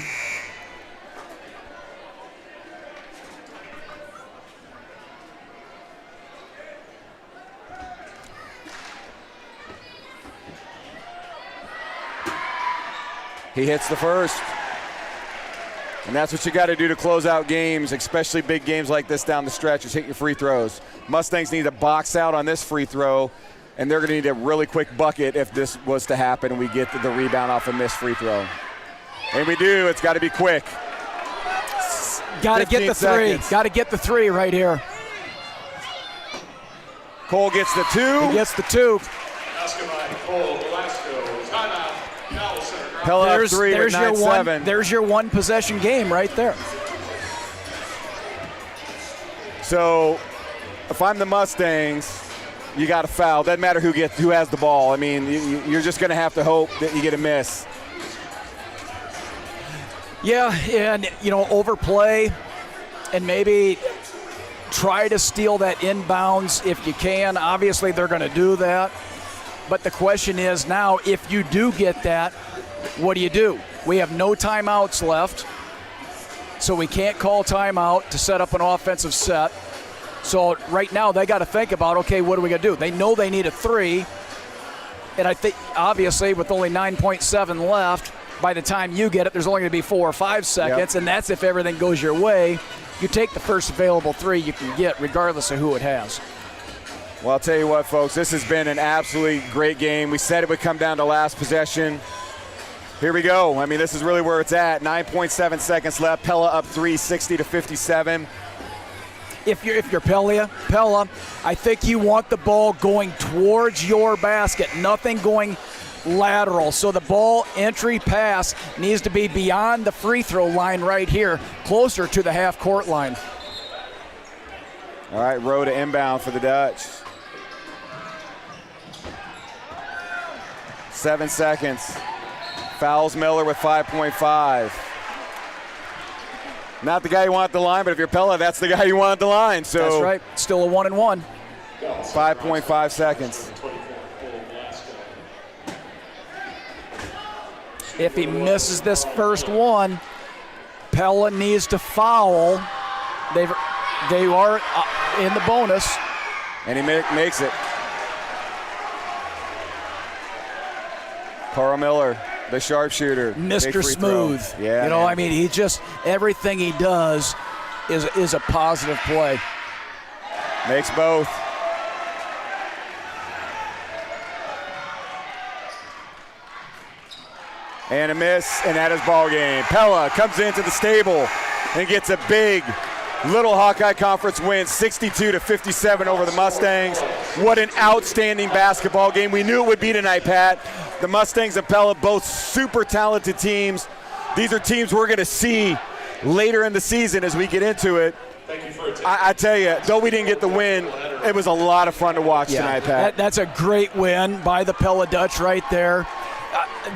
He hits the first. And that's what you got to do to close out games, especially big games like this down the stretch, is hit your free throws. Mustangs need to box out on this free throw, and they're going to need a really quick bucket if this was to happen and we get the rebound off a missed free throw. And we do. It's got to be quick. Got to get the three. Got to get the 3 right here. Cole gets the 2. He gets the 2. Cole Glasgow, timeout. Pella up 3 with 9-7. There's your 1 possession game right there. So if I'm the Mustangs, you got to foul. Doesn't matter who has the ball. I mean, you're just going to have to hope that you get a miss. Yeah, and overplay and maybe try to steal that inbounds if you can. Obviously, they're going to do that. But the question is now, if you do get that, what do? We have no timeouts left, so we can't call timeout to set up an offensive set. So right now they got to think about, okay, what are we going to do? They know they need a 3. And I think, obviously, with only 9.7 left, by the time you get it, there's only going to be 4 or 5 seconds, and that's if everything goes your way. You take the first available 3 you can get, regardless of who it has. Well, I'll tell you what, folks, this has been an absolutely great game. We said it would come down to last possession. Here we go. I mean, this is really where it's at. 9.7 seconds left. Pella up 3, 60-57. If you're Pella, I think you want the ball going towards your basket, nothing going lateral. So the ball entry pass needs to be beyond the free throw line right here, closer to the half court line. All right, Rowe to inbound for the Dutch. 7 seconds. Fouls Miller with 5.5. Not the guy you want at the line, but if you're Pella, that's the guy you want at the line. So that's right. Still a 1-and-1. 5.5 seconds. If he misses this first one, Pella needs to foul. They are in the bonus. And he makes it. Carl Miller, the sharpshooter. Mr. Smooth. Yeah. You know, I mean, he just, everything he does is a positive play. Makes both. And a miss, and that is ball game. Pella comes into the stable and gets a big Little Hawkeye Conference win, 62-57 over the Mustangs. What an outstanding basketball game. We knew it would be tonight, Pat. The Mustangs and Pella, both super talented teams. These are teams we're going to see later in the season as we get into it. I tell you, though we didn't get the win, it was a lot of fun to watch tonight, Pat. That's a great win by the Pella Dutch right there.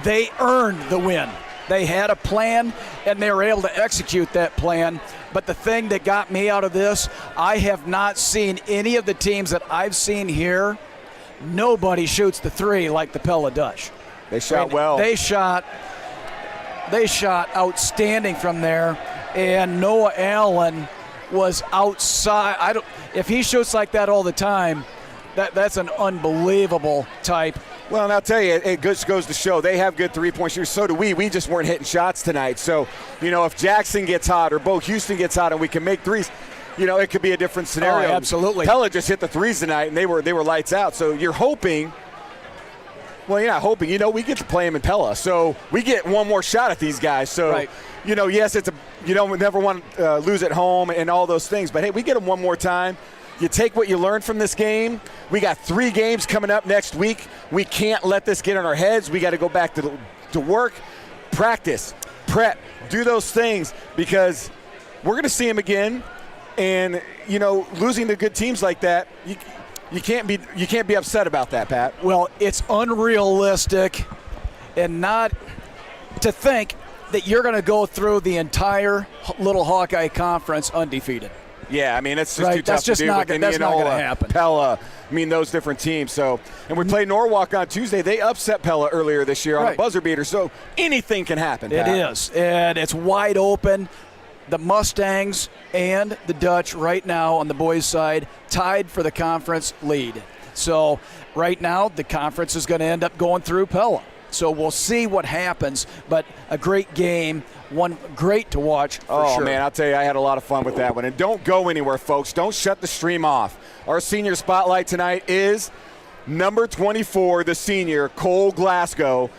They earned the win. They had a plan, and they were able to execute that plan. But the thing that got me out of this, I have not seen any of the teams that I've seen here, nobody shoots the 3 like the Pella Dutch. They shot well. They shot outstanding from there, and Noah Allen was outside. If he shoots like that all the time, that's an unbelievable type. Well, and I'll tell you, it just goes to show they have good three-point shooters. So do we. We just weren't hitting shots tonight. So, you know, if Jackson gets hot or Bo Houston gets hot and we can make threes, you know, it could be a different scenario. Oh, absolutely. Pella just hit the threes tonight, and they were lights out. So you're hoping. Well, you're not hoping. You know, we get to play them in Pella, so we get one more shot at these guys. So, right. You know, yes, you don't never want to lose at home and all those things. But hey, we get them one more time. You take what you learned from this game. We got 3 games coming up next week. We can't let this get in our heads. We got to go back to work, practice, prep, do those things, because we're going to see them again. And, you know, losing to good teams like that, you can't be upset about that, Pat. Well, it's unrealistic and not to think that you're going to go through the entire Little Hawkeye Conference undefeated. Yeah, I mean, it's just right. too tough to do with That's not going to happen. Pella, I mean, those different teams. So, and we played Norwalk on Tuesday. They upset Pella earlier this year on a buzzer beater. So anything can happen, Pat. It is, and it's wide open. The Mustangs and the Dutch right now on the boys' side tied for the conference lead. So right now the conference is going to end up going through Pella. So we'll see what happens, but a great game, one great to watch for sure. Oh, man, I'll tell you, I had a lot of fun with that one. And don't go anywhere, folks. Don't shut the stream off. Our senior spotlight tonight is number 24, the senior, Cole Glasgow.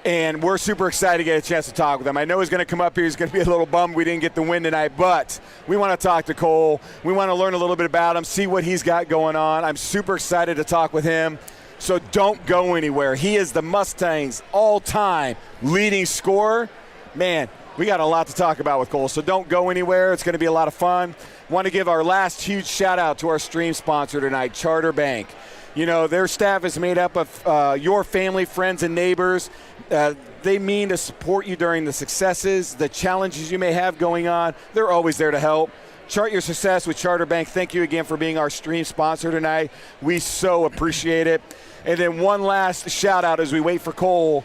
And we're super excited to get a chance to talk with him. I know he's going to come up here. He's going to be a little bummed we didn't get the win tonight, but we want to talk to Cole. We want to learn a little bit about him, see what he's got going on. I'm super excited to talk with him. So don't go anywhere. He is the Mustangs' all-time leading scorer. Man, we got a lot to talk about with Cole, so don't go anywhere. It's going to be a lot of fun. Want to give our last huge shout-out to our stream sponsor tonight, Charter Bank. You know, their staff is made up of your family, friends, and neighbors. They mean to support you during the successes, the challenges you may have going on. They're always there to help. Chart your success with Charter Bank. Thank you again for being our stream sponsor tonight. We so appreciate it. And then one last shout out as we wait for Cole.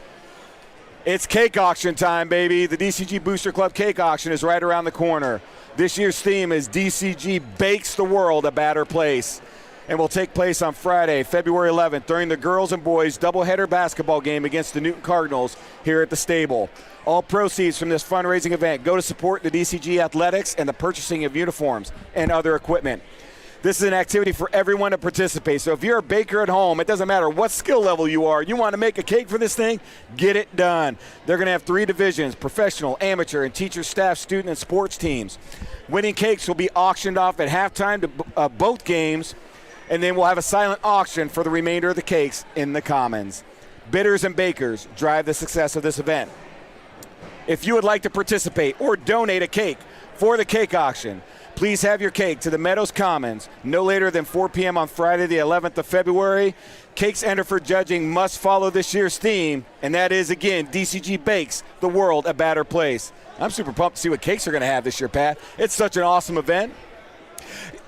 It's cake auction time, baby. The DCG Booster Club cake auction is right around the corner. This year's theme is DCG Bakes the World a Better Place, and will take place on Friday, February 11th, during the girls and boys doubleheader basketball game against the Newton Cardinals here at the stable. All proceeds from this fundraising event go to support the DCG athletics and the purchasing of uniforms and other equipment. This is an activity for everyone to participate. So if you're a baker at home, it doesn't matter what skill level you are, you want to make a cake for this thing, get it done. They're going to have 3 divisions: professional, amateur, and teacher, staff, student, and sports teams. Winning cakes will be auctioned off at halftime to both games, and then we'll have a silent auction for the remainder of the cakes in the commons. Bidders and bakers drive the success of this event. If you would like to participate or donate a cake for the cake auction, please have your cake to the Meadows Commons no later than 4 p.m. on Friday, the 11th of February. Cakes entered for judging must follow this year's theme, and that is, again, DCG Bakes the World a Better Place. I'm super pumped to see what cakes are going to have this year, Pat. It's such an awesome event.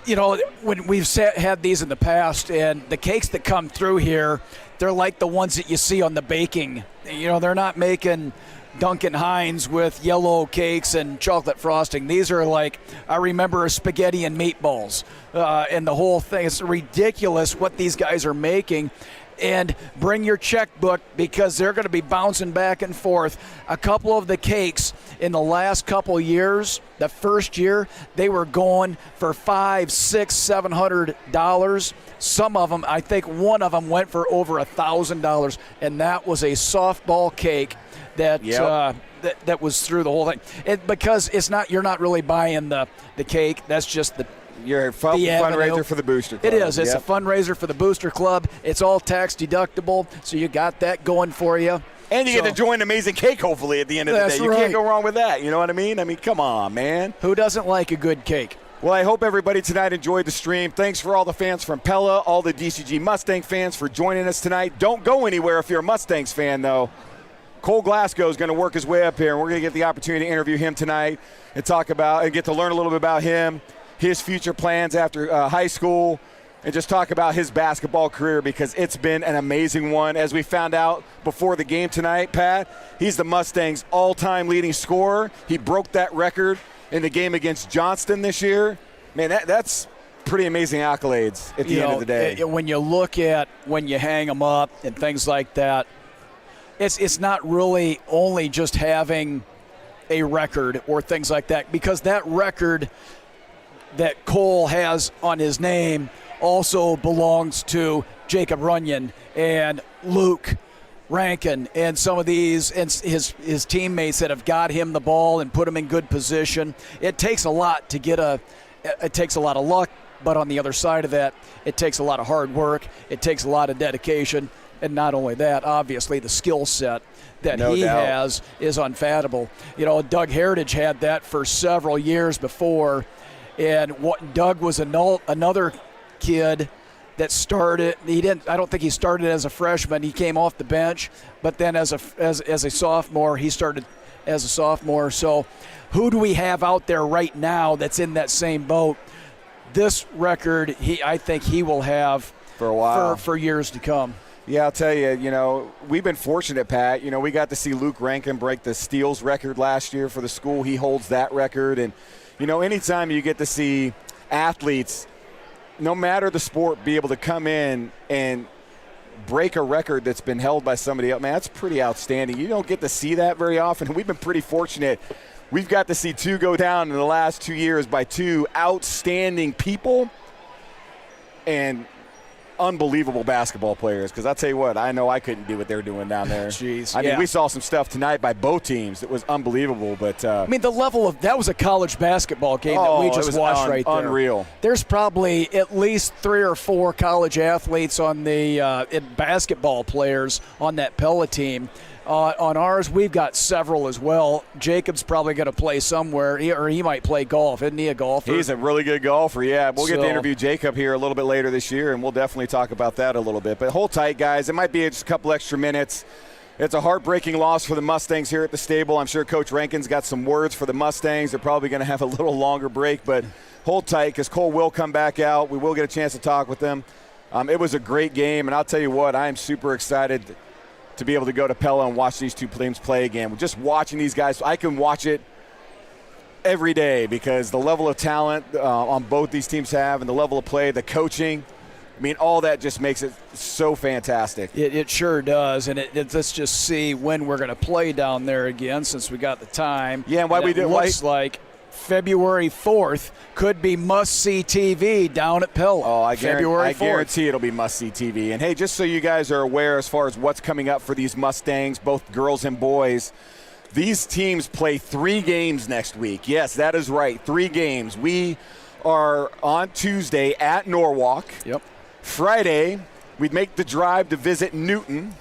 You know, when we've had these in the past, and the cakes that come through here, they're like the ones that you see on the baking. You know, they're not making Duncan Hines with yellow cakes and chocolate frosting. These are like, I remember spaghetti and meatballs and the whole thing. It's ridiculous what these guys are making. And bring your checkbook, because they're going to be bouncing back and forth. A couple of the cakes in the last couple years, the first year, they were going for $500, $600, $700. Some of them, I think one of them went for over $1,000, and that was a softball cake that that was through the whole thing. Because it's not, you're not really buying the cake. That's just You're a fundraiser for the Booster Club. It is. It's a fundraiser for the Booster Club. It's all tax deductible, so you got that going for you. And you get to join Amazing Cake, hopefully, at the end of the day. You can't go wrong with that. You know what I mean? I mean, come on, man. Who doesn't like a good cake? Well, I hope everybody tonight enjoyed the stream. Thanks for all the fans from Pella, all the DCG Mustang fans for joining us tonight. Don't go anywhere if you're a Mustangs fan, though. Cole Glasgow is going to work his way up here, and we're going to get the opportunity to interview him tonight and talk about and get to learn a little bit about him, his future plans after high school, and just talk about his basketball career, because it's been an amazing one. As we found out before the game tonight, Pat, he's the Mustangs' all-time leading scorer. He broke that record in the game against Johnston this year. Man, that's pretty amazing accolades at the end of the day. When you look at when you hang them up and things like that, it's not really only just having a record or things like that, because that record that Cole has on his name also belongs to Jacob Runyon and Luke Rankin and some of these and his teammates that have got him the ball and put him in good position. It takes a lot to get it takes a lot of luck, but on the other side of that, it takes a lot of hard work. It takes a lot of dedication. And not only that, obviously the skill set that he has is unfathomable. You know, Doug Heritage had that for several years before. And Doug was another kid that started. I don't think he started as a freshman. He came off the bench, but then as a sophomore, he started as a sophomore. So, who do we have out there right now that's in that same boat? This record, I think he will have for a while, for years to come. Yeah, I'll tell you, you know, we've been fortunate, Pat. You know, we got to see Luke Rankin break the steals record last year for the school. He holds that record. And, you know, anytime you get to see athletes, no matter the sport, be able to come in and break a record that's been held by somebody else, man, that's pretty outstanding. You don't get to see that very often. We've been pretty fortunate. We've got to see 2 go down in the last 2 years by 2 outstanding people and unbelievable basketball players, because I'll tell you what, I know I couldn't do what they're doing down there. Jeez, I mean, we saw some stuff tonight by both teams that was unbelievable, but I mean, the level of that was a college basketball game that we just watched right there. Unreal. There's probably at least 3 or 4 college athletes on the basketball players on that Pella team. On ours, we've got several as well. Jacob's probably going to play somewhere, or he might play golf. Isn't he a golfer? He's a really good golfer, yeah. We'll get to interview Jacob here a little bit later this year, and we'll definitely talk about that a little bit. But hold tight, guys. It might be just a couple extra minutes. It's a heartbreaking loss for the Mustangs here at the stable. I'm sure Coach Rankin's got some words for the Mustangs. They're probably going to have a little longer break, but hold tight, because Cole will come back out. We will get a chance to talk with them. It was a great game, and I'll tell you what, I am super excited to be able to go to Pella and watch these two teams play again. Just watching these guys, I can watch it every day because the level of talent on both these teams have and the level of play, the coaching, I mean, all that just makes it so fantastic. It sure does, and let's just see when we're going to play down there again since we got the time. Yeah, and why we do looks like February 4th could be must-see TV down at Pella. Oh, I February 4th. guarantee it'll be must-see TV. And, hey, just so you guys are aware as far as what's coming up for these Mustangs, both girls and boys, these teams play 3 games next week. Yes, that is right, 3 games. We are on Tuesday at Norwalk. Yep. Friday, we make the drive to visit Newton.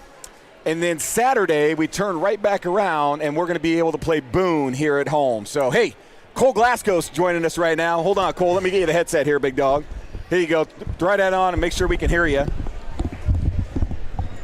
And then Saturday, we turn right back around, and we're going to be able to play Boone here at home. So, hey, Cole Glasgow's joining us right now. Hold on, Cole. Let me get you the headset here, big dog. Here you go. Throw that on and make sure we can hear you.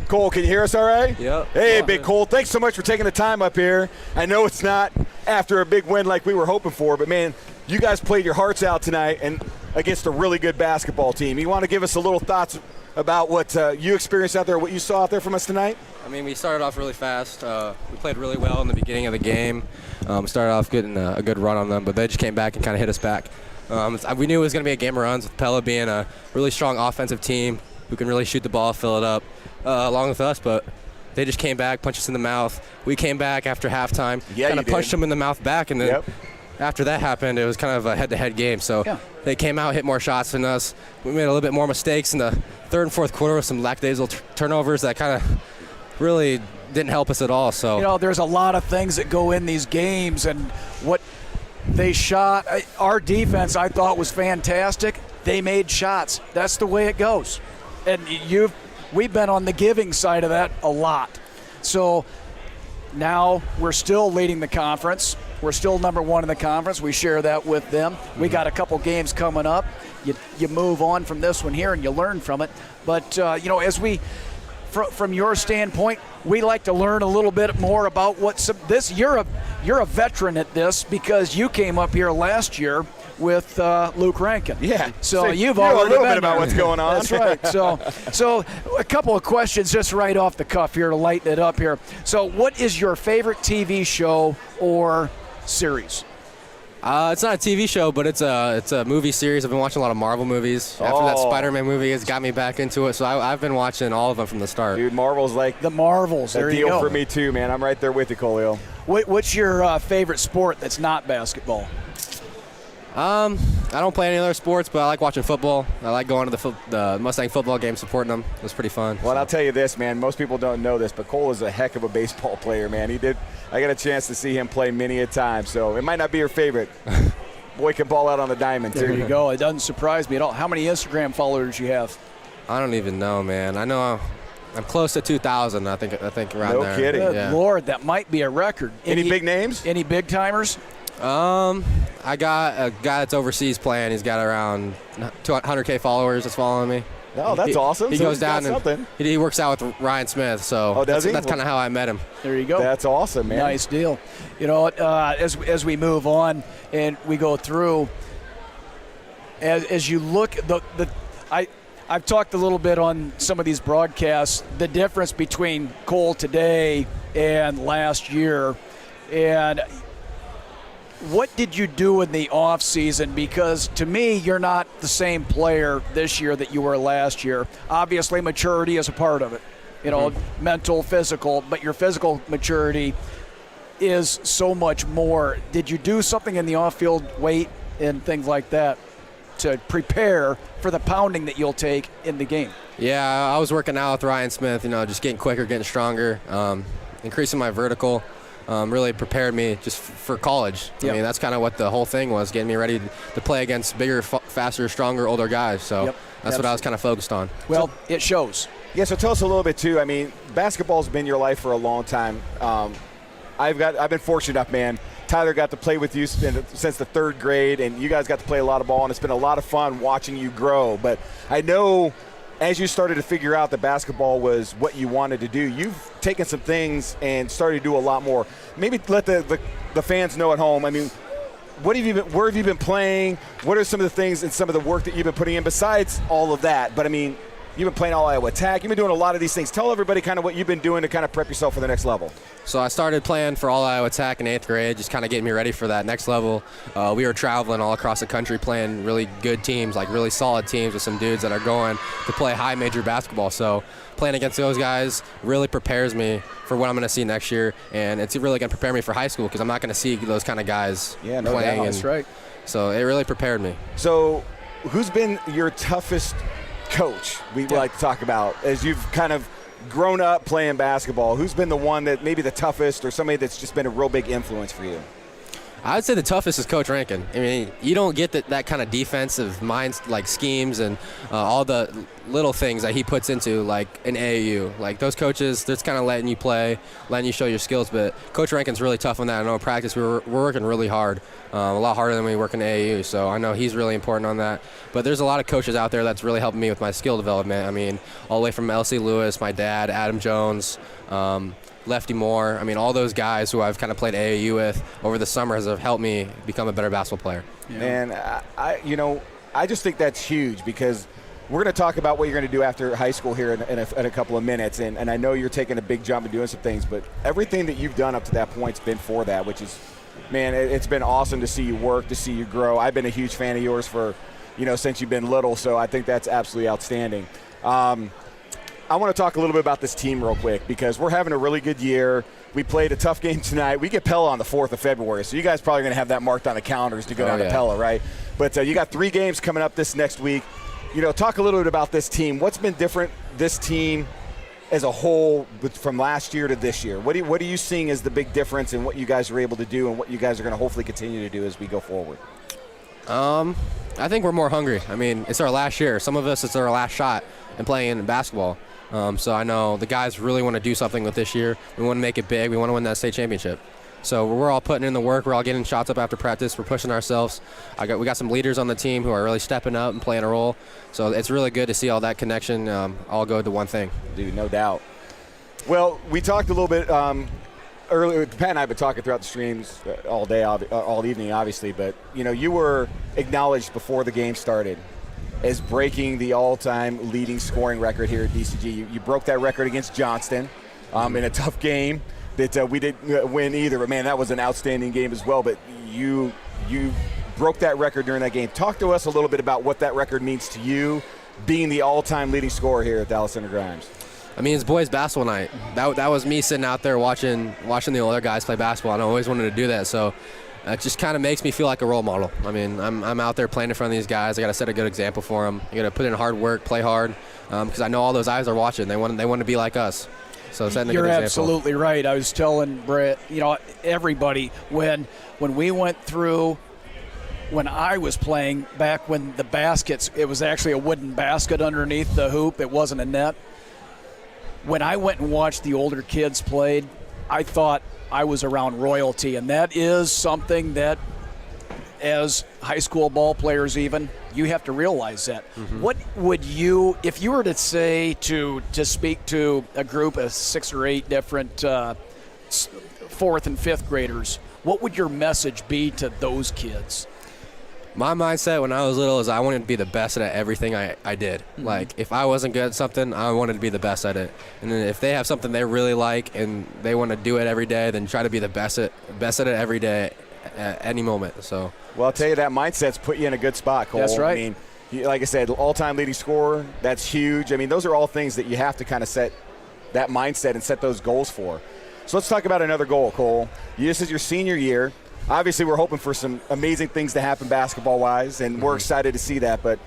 Cole, can you hear us all right? Yep. Hey, big Cole. Thanks so much for taking the time up here. I know it's not after a big win like we were hoping for, but, man, you guys played your hearts out tonight and against a really good basketball team. You want to give us a little thoughts about what you experienced out there, what you saw out there from us tonight? I mean, we started off really fast. We played really well in the beginning of the game. Started off getting a good run on them, but they just came back and kind of hit us back. We knew it was going to be a game of runs with Pella being a really strong offensive team who can really shoot the ball, fill it up, along with us, but they just came back, punched us in the mouth. We came back after halftime, kind of punched them in the mouth back, and then after that happened, it was kind of a head-to-head game. So they came out, hit more shots than us. We made a little bit more mistakes in the third and fourth quarter with some lackadaisical turnovers that kind of really didn't help us at all. So you know, there's a lot of things that go in these games, and what they shot. Our defense, I thought, was fantastic. They made shots. That's the way it goes, and we've been on the giving side of that a lot. So now we're still leading the conference. We're still number 1 in the conference. We share that with them. We got a couple games coming up. You move on from this one here and you learn from it. But you know, as we, from your standpoint, we like to learn a little bit more about this. You're a veteran at this because you came up here last year with Luke Rankin. Yeah. So you've already already a little been bit about there. what's going on. That's right. So a couple of questions just right off the cuff here to lighten it up here. So what is your favorite TV show or series? It's not a TV show, but it's a movie series. I've been watching a lot of Marvel movies. After that Spider-Man movie has got me back into it, so I've been watching all of them from the start. Dude, Marvel's like the Marvels. There a you deal go. for me too, man. I'm right there with you, Coleo. What's your favorite sport that's not basketball? I don't play any other sports, but I like watching football. I like going to the Mustang football game, supporting them. It was pretty fun. Well, I'll tell you this, man. Most people don't know this, but Cole is a heck of a baseball player, man. I got a chance to see him play many a time, so it might not be your favorite. Boy can ball out on the diamond, too. There you go. It doesn't surprise me at all. How many Instagram followers you have? I don't even know, man. I know I'm close to 2,000. I think around no there. Kidding. Good Lord, that might be a record. Any big names? Any big timers? I got a guy that's overseas playing. He's got around 200K followers that's following me. Oh, that's awesome. He so goes down and he works out with Ryan Smith. So that's kind of how I met him. There you go. That's awesome, man. Nice deal. You know, as we move on and we go through, as you look, I've talked a little bit on some of these broadcasts, the difference between Cole today and last year, and what did you do in the off season? Because to me, you're not the same player this year that you were last year. Obviously, maturity is a part of it. You know, mental, physical, but your physical maturity is so much more. Did you do something in the off-field weight and things like that to prepare for the pounding that you'll take in the game? Yeah, I was working out with Ryan Smith, you know, just getting quicker, getting stronger, increasing my vertical. Really prepared me just for college. Yep. I mean, that's kind of what the whole thing was, getting me ready to play against bigger, faster, stronger, older guys. So that's what I was kind of focused on. Well, it shows. Yeah, so tell us a little bit, too. I mean, basketball's been your life for a long time. I've been fortunate enough, man. Tyler got to play with you since the 3rd grade, and you guys got to play a lot of ball, and it's been a lot of fun watching you grow. But I know as you started to figure out that basketball was what you wanted to do, you've taken some things and started to do a lot more. Maybe let the fans know at home. I mean, where have you been playing? What are some of the things and some of the work that you've been putting in besides all of that? But, I mean, You've been playing all Iowa Attack. You've been doing a lot of these things. Tell everybody kind of what you've been doing to kind of prep yourself for the next level. So I started playing for all Iowa Attack in 8th grade, just kind of getting me ready for that next level. We were traveling all across the country playing really good teams, like really solid teams with some dudes that are going to play high major basketball. So playing against those guys really prepares me for what I'm going to see next year, and it's really going to prepare me for high school because I'm not going to see those kind of guys playing. That's right. So it really prepared me. So who's been your toughest coach we like to talk about as you've kind of grown up playing basketball? Who's been the one that maybe the toughest or somebody that's just been a real big influence for you? I would say the toughest is Coach Rankin. I mean, you don't get that kind of defensive minds, like schemes and all the little things that he puts into, like an AAU. Like those coaches, they're just kind of letting you play, letting you show your skills. But Coach Rankin's really tough on that. I know in practice we're working really hard, a lot harder than we work in AAU. So I know he's really important on that. But there's a lot of coaches out there that's really helping me with my skill development. I mean, all the way from LC Lewis, my dad, Adam Jones, Lefty Moore. I mean, all those guys who I've kind of played AAU with over the summers have helped me become a better basketball player. Yeah. And I just think that's huge because we're going to talk about what you're going to do after high school here in a couple of minutes. And I know you're taking a big jump and doing some things, but everything that you've done up to that point's been for that, which is, man, it's been awesome to see you work, to see you grow. I've been a huge fan of yours for, since you've been little, so I think that's absolutely outstanding. I want to talk a little bit about this team real quick because we're having a really good year. We played a tough game tonight. We get Pella on the 4th of February, so you guys probably going to have that marked on the calendars to go down to Pella, right? But you got 3 games coming up this next week. Talk a little bit about this team. What's been different, this team as a whole, from last year to this year? What are you seeing as the big difference in what you guys are able to do and what you guys are going to hopefully continue to do as we go forward? I think we're more hungry. I mean, it's our last year. Some of us, it's our last shot in playing in basketball. So I know the guys really want to do something with this year. We want to make it big. We want to win that state championship. So we're all putting in the work. We're all getting shots up after practice. We're pushing ourselves. We got some leaders on the team who are really stepping up and playing a role. So it's really good to see all that connection all go to one thing. Dude, no doubt. Well, we talked a little bit earlier. Pat and I have been talking throughout the streams all day, all evening, obviously. But, you were acknowledged before the game started as breaking the all-time leading scoring record here at DCG. You broke that record against Johnston in a tough game that we didn't win either. But, man, that was an outstanding game as well. But you broke that record during that game. Talk to us a little bit about what that record means to you, being the all-time leading scorer here at Dallas Center Grimes. I mean, it's boys basketball night. That was me sitting out there watching the older guys play basketball, and I always wanted to do that. So it just kind of makes me feel like a role model. I mean, I'm out there playing in front of these guys. I got to set a good example for them. I got to put in hard work, play hard, because I know all those eyes are watching. They want to be like us. So setting a good example. You're absolutely right. I was telling Brett, everybody, when we went through, when I was playing back when the baskets, it was actually a wooden basket underneath the hoop. It wasn't a net. When I went and watched the older kids played, I thought I was around royalty, and that is something that, as high school ball players even, you have to realize that. Mm-hmm. What would you, if you were to say to speak to a group of 6 or 8 different 4th and 5th graders, what would your message be to those kids? My mindset when I was little is I wanted to be the best at everything I did. Mm-hmm. Like, if I wasn't good at something, I wanted to be the best at it. And then if they have something they really like and they want to do it every day, then try to be the best at it every day at any moment. So, well, I'll tell you, that mindset's put you in a good spot, Cole. That's right. I mean, like I said, all-time leading scorer, that's huge. I mean, those are all things that you have to kind of set that mindset and set those goals for. So let's talk about another goal, Cole. This is your senior year. Obviously, we're hoping for some amazing things to happen basketball-wise, and we're excited to see that. But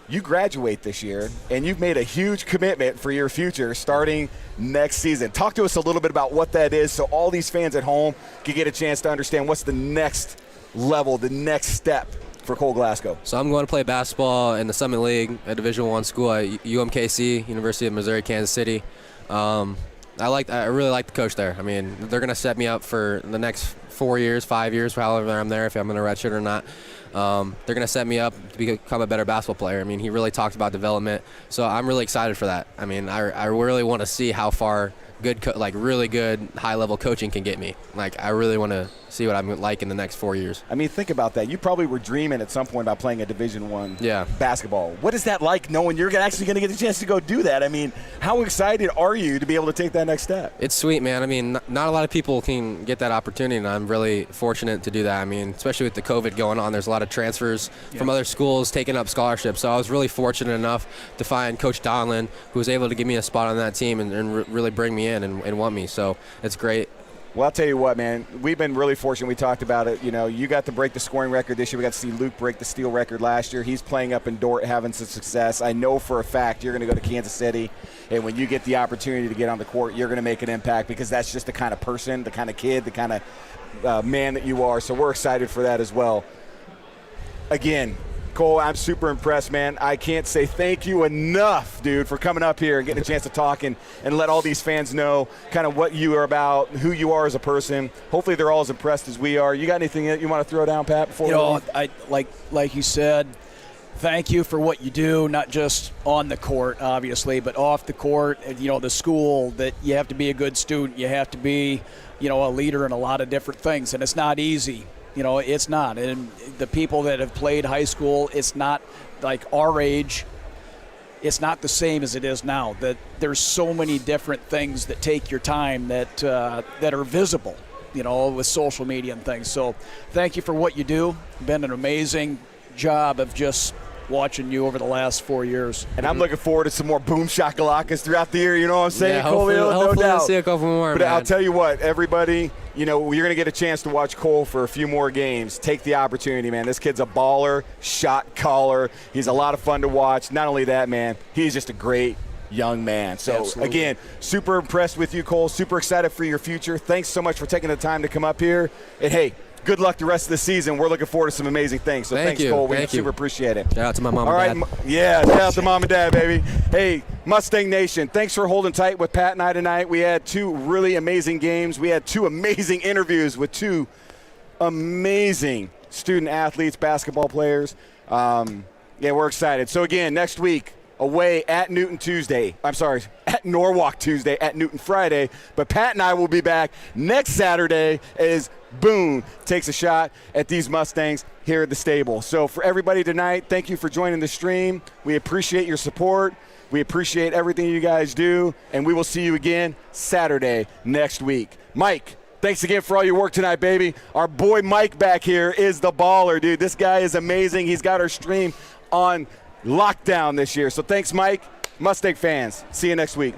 you graduate this year, and you've made a huge commitment for your future starting next season. Talk to us a little bit about what that is so all these fans at home can get a chance to understand what's the next level, the next step for Cole Glasgow. So I'm going to play basketball in the Summit League at Division I school at UMKC, University of Missouri, Kansas City. I really like the coach there. I mean, they're going to set me up for the next 4 years, 5 years, however I'm there, if I'm going to redshirt or not. They're going to set me up to become a better basketball player. I mean, he really talked about development, so I'm really excited for that. I mean, I really want to see how far really good high-level coaching can get me. Like, I really want to see what I'm like in the next 4 years. I mean, think about that. You probably were dreaming at some point about playing a Division I basketball. What is that like knowing you're actually going to get a chance to go do that? I mean, how excited are you to be able to take that next step? It's sweet, man. I mean, not a lot of people can get that opportunity, and I'm really fortunate to do that. I mean, especially with the COVID going on, there's a lot of transfers from other schools taking up scholarships. So I was really fortunate enough to find Coach Donlin, who was able to give me a spot on that team and really bring me in and want me. So it's great. Well, I'll tell you what, man. We've been really fortunate. We talked about it. You know, you got to break the scoring record this year. We got to see Luke break the steal record last year. He's playing up in Dort, having some success. I know for a fact you're going to go to Kansas City, and when you get the opportunity to get on the court, you're going to make an impact because that's just the kind of person, the kind of kid, the kind of man that you are. So we're excited for that as well. Again, Cole, I'm super impressed, man. I can't say thank you enough, dude, for coming up here and getting a chance to talk and let all these fans know kind of what you are about, who you are as a person. Hopefully they're all as impressed as we are. You got anything that you want to throw down, Pat, before we leave? I like you said, thank you for what you do, not just on the court, obviously, but off the court. You know, the school, that you have to be a good student. You have to be, you know, a leader in a lot of different things, and it's not easy. You know, it's not. And the people that have played high school, it's not like our age. It's not the same as it is now. That there's so many different things that take your time that are visible, you know, with social media and things. So thank you for what you do. Been an amazing job of just watching you over the last 4 years. And I'm looking forward to some more boom shakalakas throughout the year, you know what I'm saying? Yeah, hopefully we'll see a couple more, But man. I'll tell you what, everybody, you know, you're going to get a chance to watch Cole for a few more games. Take the opportunity, man. This kid's a baller, shot caller. He's a lot of fun to watch. Not only that, man, he's just a great young man. So, Absolutely. Again, super impressed with you, Cole. Super excited for your future. Thanks so much for taking the time to come up here. And, hey, good luck the rest of the season. We're looking forward to some amazing things. So thanks, Cole. We super appreciate it. Shout out to my mom All and right, dad. yeah, shout out to mom and dad, baby. Hey, Mustang Nation, thanks for holding tight with Pat and I tonight. We had two really amazing games. We had two amazing interviews with two amazing student athletes, basketball players. Yeah, we're excited. So again, next week, away at Newton Tuesday. I'm sorry, at Norwalk Tuesday, at Newton Friday. But Pat and I will be back next Saturday as Boone takes a shot at these Mustangs here at the stable. So for everybody tonight, thank you for joining the stream. We appreciate your support. We appreciate everything you guys do. And we will see you again Saturday next week. Mike, thanks again for all your work tonight, baby. Our boy Mike back here is the baller, dude. This guy is amazing. He's got our stream on lockdown this year. So thanks, Mike. Mustang fans, see you next week.